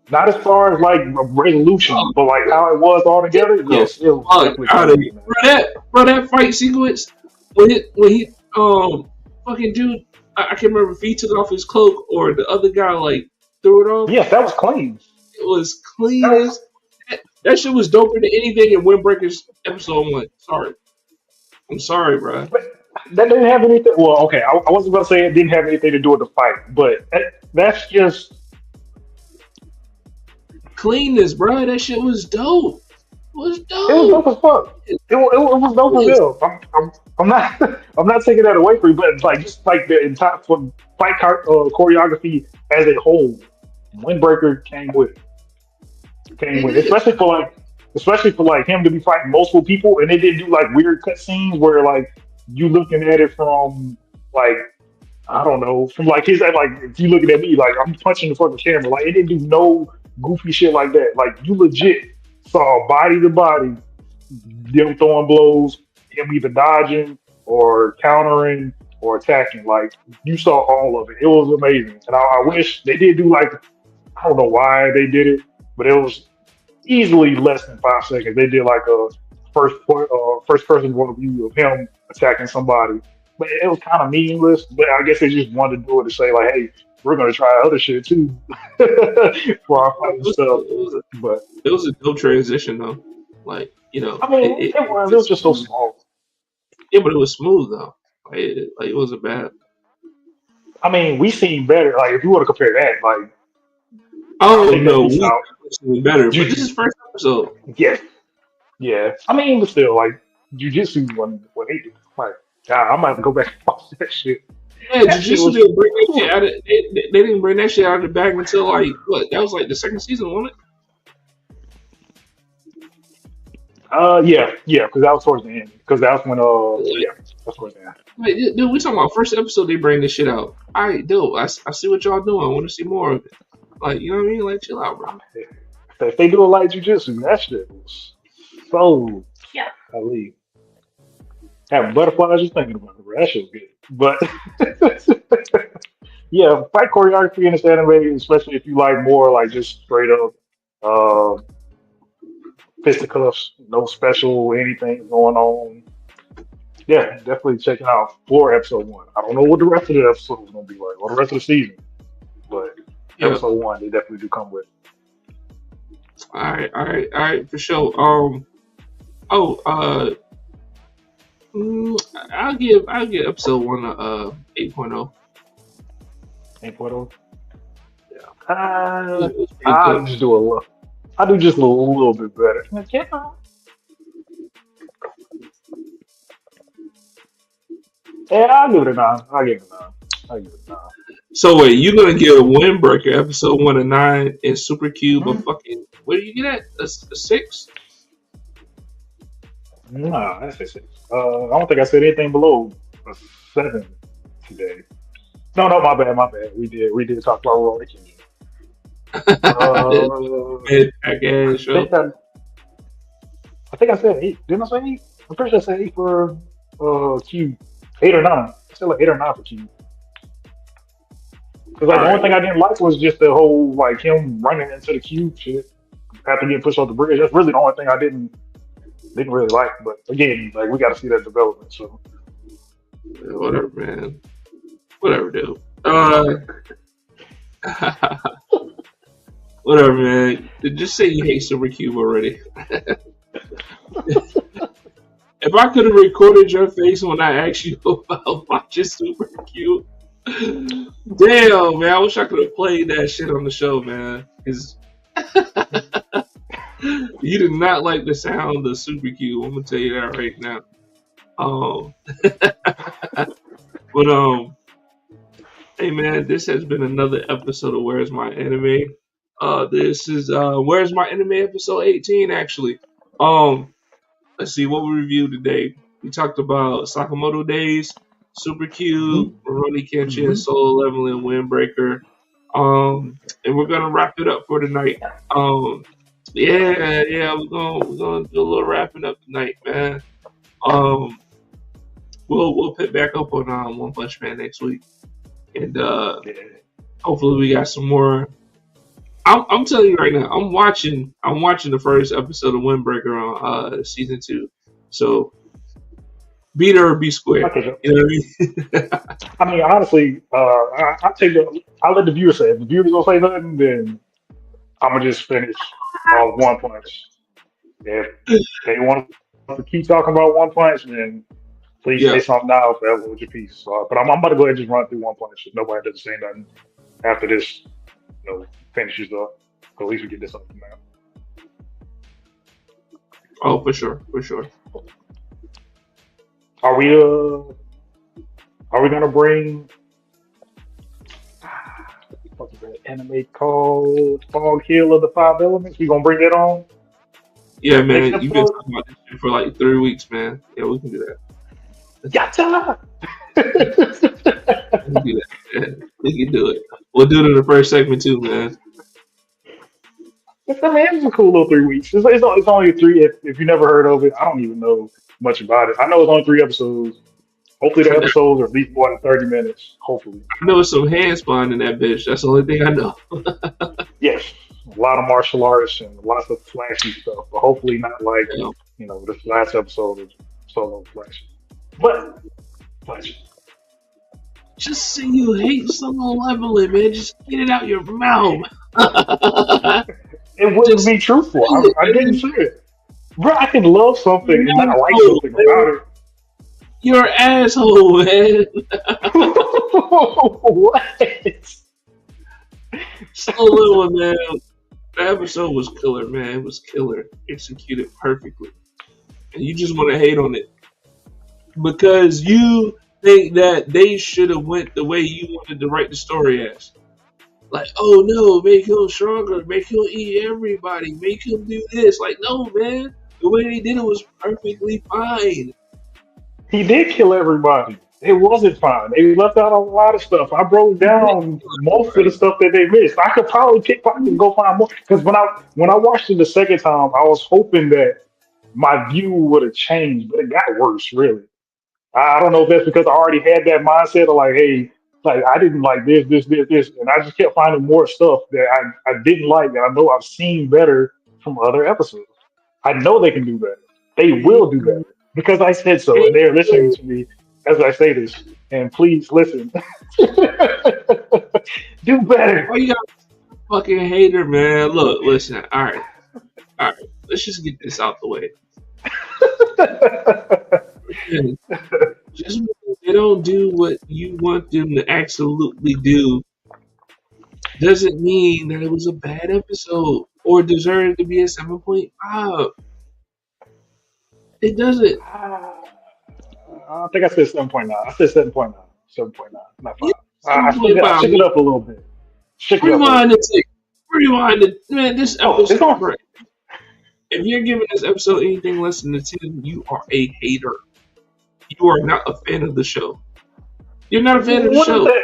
Not as far as like resolution, Oh, but like how it was all get together. the Yes, it was fuck definitely out of cleaner here, than that. bro. That fight sequence when he fucking dude, I can't remember if he took off his cloak or the other guy like threw it off. Yes, that was clean. It was That clean was, as that shit was doper than anything in Windbreakers episode one. Sorry, I'm sorry, bro. but that didn't have anything. Well, okay, I wasn't gonna say it didn't have anything to do with the fight, but that's just Cleanness, bro. That shit was dope. It was it was dope dope. as fuck. It It was dope as was. hell. I'm not I'm not taking that away from you, but like just like the entire choreography as a whole, Windbreaker came It with, did. especially for like him to be fighting multiple people, and they didn't do like weird cut scenes where like you looking at it from like I don't know from like his like if you looking at me like I'm punching the fucking camera, like it didn't do no goofy shit like that. Like you legit saw body to body them throwing blows, him either dodging or countering or attacking. Like you saw all of it. It was amazing, and I wish they did do like I don't know why they did it, but it was easily less than 5 seconds. They did like a first person point of view of him attacking somebody, but it was kind of meaningless. But I guess they just wanted to do it to say like, hey, we're gonna try other shit too for our It fighting was, stuff. it was, a, But it was a dope transition though. Like I mean, it was it's just so smooth. small. Yeah, but it was smooth though. Like it wasn't bad. I mean, we seen better. Like if you want to compare that, like I'll Oh take that no, piece we out. definitely better. But this is Jujutsu, first episode. yes, yeah. I mean, but still, like Jujutsu when they did, like, God, I might have to go back and watch that shit. Yeah, That shit Jujutsu was. didn't bring that shit out of. They didn't bring that shit out of the bag until like what? That was like the second season, wasn't it? Yeah, yeah, because that was towards the end. Because that's when, Like, yeah, that's towards the end. dude, we talking about first episode. They bring this shit out. All right, dude. I see what y'all doing. I want to see more of it. Like, you know what I mean? Like, chill out, bro. If they do a light jujitsu, that shit was so. Yeah, I leave. Having butterflies just thinking about it, bro. That shit was good. But yeah, fight choreography in this anime, especially if you like more like just straight up uh, fisticuffs, no special anything going on. Yeah, definitely checking out for episode one. I don't know what the rest of the episode is gonna be like, or the rest of the season, but Yeah. episode one they definitely do come with. All right. All right. All right. For sure. Oh. I'll give episode one a 8.0. 8.0. Yeah. Uh, It was pretty I good. just do a little. I do just a little bit better. Yeah, yeah, I'll give it a nine. I'll give it a nine. I'll give it a nine. So wait, you gonna give Windbreaker episode 1 to 9 and Super Cube a fucking what do you get at a 6? Nah, that's a six. I don't think I said anything below a seven today. No, no, my bad, my bad. We did talk about Roy King. Mid pack I ass show. think I, I think I said eight. Didn't I say eight? I'm pretty sure I said eight for Q. Eight or nine. I said like eight or nine for Q. Because like All the only right. thing I didn't like was just the whole like him running into the cube shit after getting pushed off the bridge. That's really the only thing I didn't really like. But again, like we got to see that development. So Whatever, man. Whatever, dude. Whatever, man. Just say you hate Super Cube already. If I could have recorded your face when I asked you about watching Super Cube, damn, man. I wish I could have played that shit on the show, man. Because you did not like the sound of Super Cube. I'm gonna tell you that right now. Um, but hey man, this has been another episode of Where's My Anime. This is Where's My Anime episode 18 actually. Um, let's see what we reviewed today. We talked about Sakamoto Days, Super Cube, hmm Rurouni Kenshin, hmm Solo Leveling, Windbreaker. And we're gonna wrap it up for tonight. Yeah, we're gonna do a little wrapping up tonight, man. Um, we'll pick back up on One Punch Man next week, and yeah, hopefully we got some more. I'm telling you right now, I'm watching the first episode of Windbreaker on season 2. So be there or be square. okay. You know what I mean? I mean, honestly, I take the. I let the viewer say. If the viewers don't say nothing, then I'm gonna just finish One Punch. If they want to keep talking about One Punch, then please say Yeah. something now. Forever hold your peace. But I'm about to go ahead and just run through One Punch. If nobody doesn't say nothing after this, finishes up. So at least we get this up now. Oh, for sure, for sure. Are we gonna bring what's that anime called Fog Hill of the Five Elements? We gonna bring it on Yeah, next man, you've been episode? talking about this shit for like 3 weeks, man. Yeah, we can do that. Yatta! We can do that. Yeah, we can do it. We'll do it in the first segment too, man. I mean, it's a cool little 3 weeks. It's only three. If you never heard of it, I don't even know much about it. I know it's only three episodes. Hopefully, the I know, episodes are at least more than 30 minutes. Hopefully, I know some hand spawn in that bitch. That's the only thing I know. yes, a lot of martial arts and lots of flashy stuff, but hopefully not like You know, this last episode is solo flashy, but flashy. just say you hate solo leveling, man. Just get it out your mouth. It wouldn't Just be truthful. say it, I didn't man. say it, bro. I can love something You're and an not like asshole, something man. about it. You're an asshole, man. What? Solo leveling, man. The episode was killer, man. It was killer. Executed perfectly. And you just want to hate on it because you think that they should have went the way you wanted to write the story as. Like, oh no, make him stronger, make him eat everybody, make him do this. Like, no, man. The way they did it was perfectly fine. He did kill everybody. It wasn't fine. They left out a lot of stuff. I broke He did down kill most of the everybody. stuff that they missed. I could probably pick pockets and go find more. Because when I watched it the second time, I was hoping that my view would have changed, but it got worse. Really, I don't know if that's because I already had that mindset of like, hey, like I didn't like this, and I just kept finding more stuff that I didn't like, and I know I've seen better from other episodes. I know they can do better. They will do better because I said so, and they're listening Hater. to me as I say this. And please listen. Do better. Why you got a fucking hater, man? Look, listen. All right. Let's just get this out the way. Man, just because they don't do what you want them to absolutely do doesn't mean that it was a bad episode or deserved to be a 7.5. It doesn't. I think I said 7.9. I said 7.9. 7.9, not Yeah, 5. I 7.5. shook it up a little bit. Shook it up a little Rewind bit. the tape. Rewind it. Man, this Oh, it's episode, on. bro. If you're giving this episode anything less than a 10, you are a hater. You are not a fan of the show. You're not a fan of the What is show. that?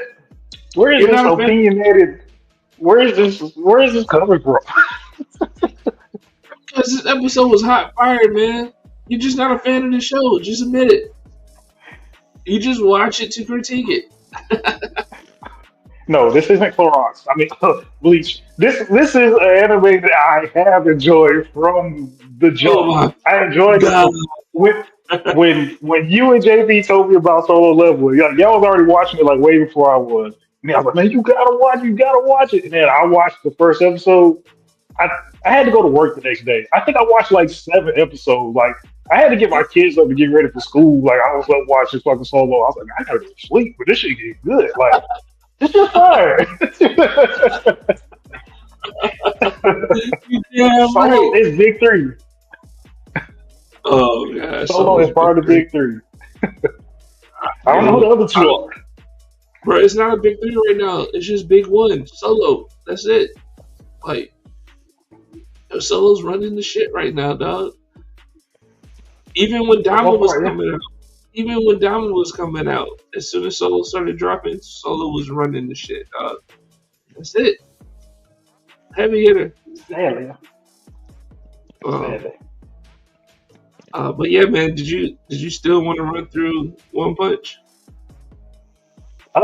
Where is You're this not a fan opinionated? Where is this? Where is this coming from? because this episode was hot fire, man. You're just not a fan of the show. Just admit it. You just watch it to critique it. No, this isn't Clorox. I mean, Bleach. This is an anime that I have enjoyed from the Oh jump. my I enjoyed it god. from when you and JB told me about Solo Level. Y'all was already watching it like way before I was. And I was like, man, you gotta watch it. And then I watched the first episode. I I had to go to work the next day. I think I watched like 7 episodes. Like I had to get my kids up to get ready for school. Like I was up watching fucking Solo. I was like, I gotta go to sleep, but this shit get good. Like this is fire. Yeah, Solo right. is big three. Oh god, Solo is Solo's big part of the three. big three. I don't know who Bro, the other two are. bro, it's not a big three right now. It's just big one. Solo. That's it. Like Solo's running the shit right now, dog. Even when For the Diamond most was part, yeah. coming out, even when Diamond was coming out, as soon as Solo started dropping, Solo was running the shit, dog. That's it. Heavy hitter. Sadly, yeah. Um, Sadly. but yeah, man, did you still want to run through One Punch? I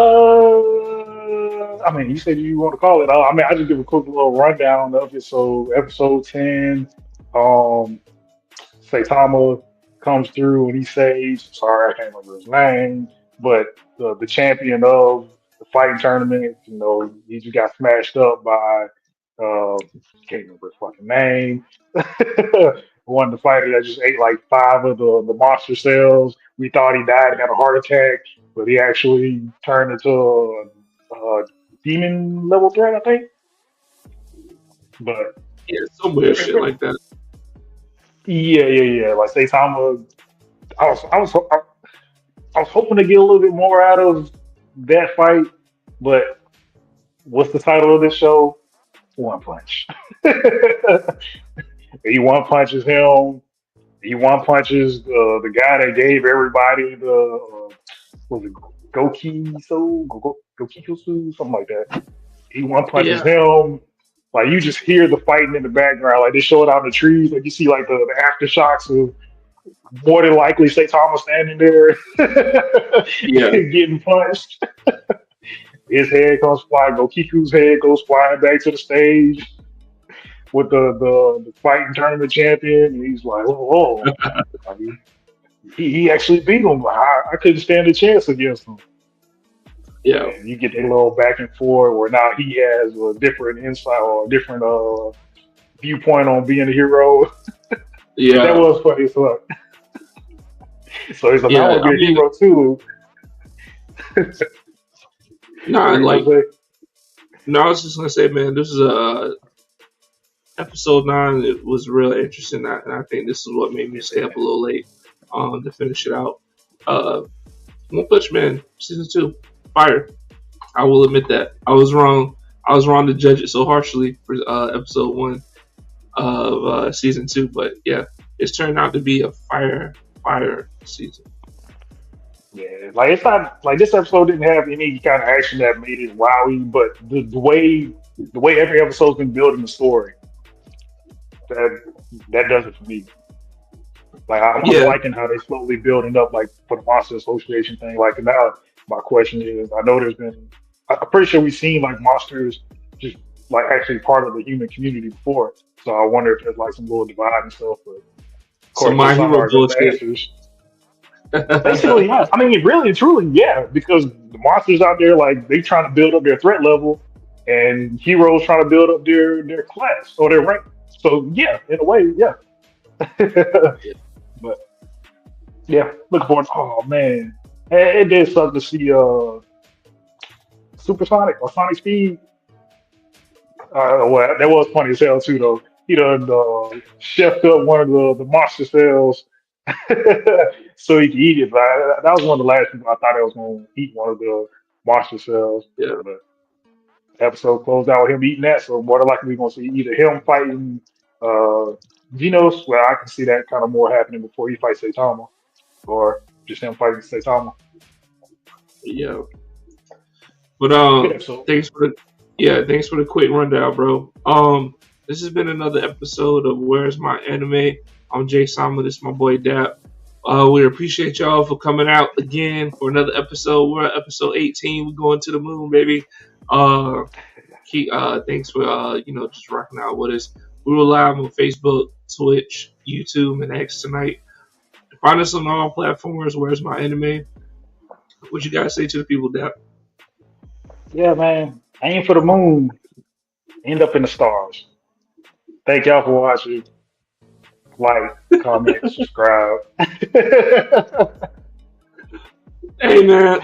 mean, you said you want to call it. I mean, I just give a quick little rundown of it. So, episode 10, um, Saitama comes through and he saves, sorry, I can't remember his name, but the champion of the fighting tournament, he just got smashed up by, can't remember his fucking name. One of the fighter that just ate like 5 of the monster cells. We thought he died and had a heart attack, but he actually turned into a demon level threat, I think. But Yeah, some weird shit like that. yeah. Like Saitama, I was hoping to get a little bit more out of that fight, but what's the title of this show? One Punch. He one punches him. He one punches the guy that gave everybody the was it Gokisu, something like that. He one punches Yeah, him. Like you just hear the fighting in the background. Like they show it out in the trees. Like you see like the aftershocks of more than likely Saitama standing there yeah, getting punched. His head goes flying. Gokiku's head goes flying back to the stage with the fighting tournament champion. And he's like, oh. I mean, he actually beat him. I couldn't stand a chance against him. yeah, And you get a little back and forth where now he has a different insight or a different viewpoint on being a hero. That yeah, was funny as fuck. So he's like, I yeah. want to I be a mean, hero too. What nah, are you like, gonna say? no, I was just gonna say, man, this is episode 9. It was really interesting, and I think this is what made me stay up a little late, to finish it out. Uh, One Punch Man season 2, fire. I will admit that I was wrong. I was wrong to judge it so harshly for episode 1 of season 2, but yeah, it's turned out to be a fire season. Yeah, like it's not like this episode didn't have any kind of action that made it wowy, but the way every episode's been building the story, that that does it for me. Like I'm Yeah, liking how they slowly building up, like for the Monster Association thing. Like now, my question is, I know there's been, I'm pretty sure we've seen like monsters just like actually part of the human community before. So I wonder if there's like some little divide and stuff. Some course, there's My some Hero are just bullshit. answers. Basically, yeah. I mean, really and truly, yeah, because the monsters out there, like, they trying to build up their threat level, and heroes trying to build up their class or their rank. So yeah, in a way, yeah. But yeah, looking forward. Oh man, it did suck to see Supersonic or Sonic Speed. Well, that was funny as hell too, though. He done chefed up one of the monster cells so he could eat it. But that was one of the last people I thought I was going to eat one of the monster cells. Yeah, But the episode closed out with him eating that, so more than likely we're going to see either him fighting uh, Genos, where I can see that kind of more happening before he fights Saitama, or just him fighting Saitama. yeah. But Good episode. thanks for the thanks for the quick rundown, bro. This has been another episode of Where's My Anime. I'm Jay Sama. This is my boy Dap. We appreciate y'all for coming out again for another episode. We're at episode 18. We're going to the moon, baby. Uh, thanks for just rocking out with us. We were live on Facebook, Twitch, YouTube, and X tonight. Find us on all platforms. Where's My Anime? What you guys say to the people, Dap? Yeah, man. Aim for the moon, end up in the stars. Thank y'all for watching. Like, comment, subscribe. Hey man,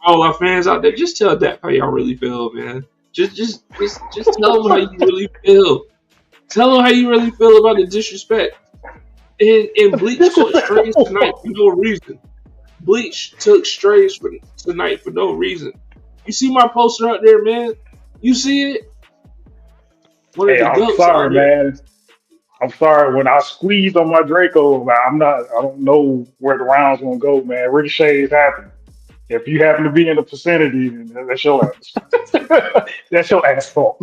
all our fans out there, just tell Dak how y'all really feel, man. Just tell them how you really feel. Tell them how you really feel about the disrespect. And Bleach caught strays tonight for no reason. Bleach took strays for tonight for no reason. You see my poster out there, man? You see it? One of Hey, the I'm goats sorry, out there. man. I'm sorry. When I squeezed on my Draco, man, I'm not. I don't know where the round's gonna go, man. Ricochets happen. If you happen to be in the vicinity, then that's your ass. That's your ass fault.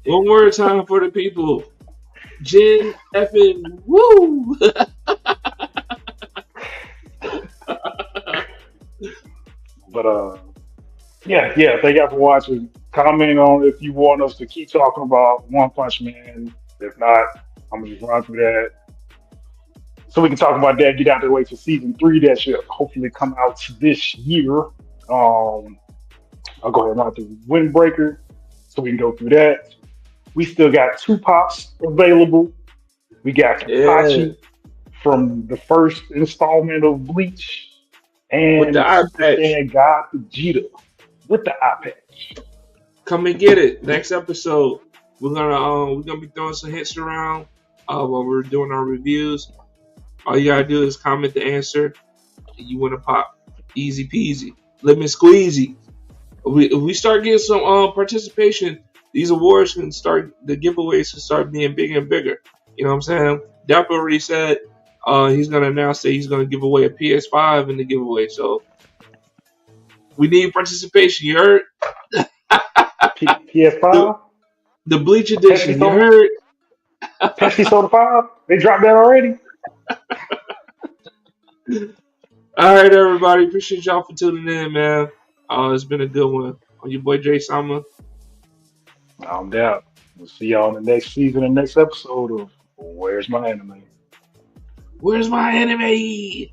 One more time for the people. Jen effing woo. But yeah, yeah. Thank y'all for watching. Comment on if you want us to keep talking about One Punch Man. If not, I'm gonna just run through that so we can talk about that. Get out of the way for season 3. That should hopefully come out this year. I'll go ahead and run through Windbreaker so we can go through that. We still got two pops available. We got Yeah. Kakashi from the first installment of Bleach With the and eye Super patch. Saiyan God Vegeta with the eye patch. Come and get it. Next episode, we're gonna be throwing some hits around while we're doing our reviews. All you gotta do is comment the answer, and you win a pop. Easy peasy, lemon squeezy. If we start getting some participation, these awards can start. The giveaways can start being bigger and bigger. You know what I'm saying? Dapper already said he's gonna announce that he's gonna give away a PS5 in the giveaway. So we need participation. You heard? The, PS5, the Bleach Pepsi edition. You Soda, heard? Pepsi Soda 5. They dropped that already. All right, everybody. Appreciate y'all for tuning in, man. It's been a good one. On your boy Jay Sama. I'm down. We'll see y'all in the next season and next episode of Where's My Anime. Where's my anime?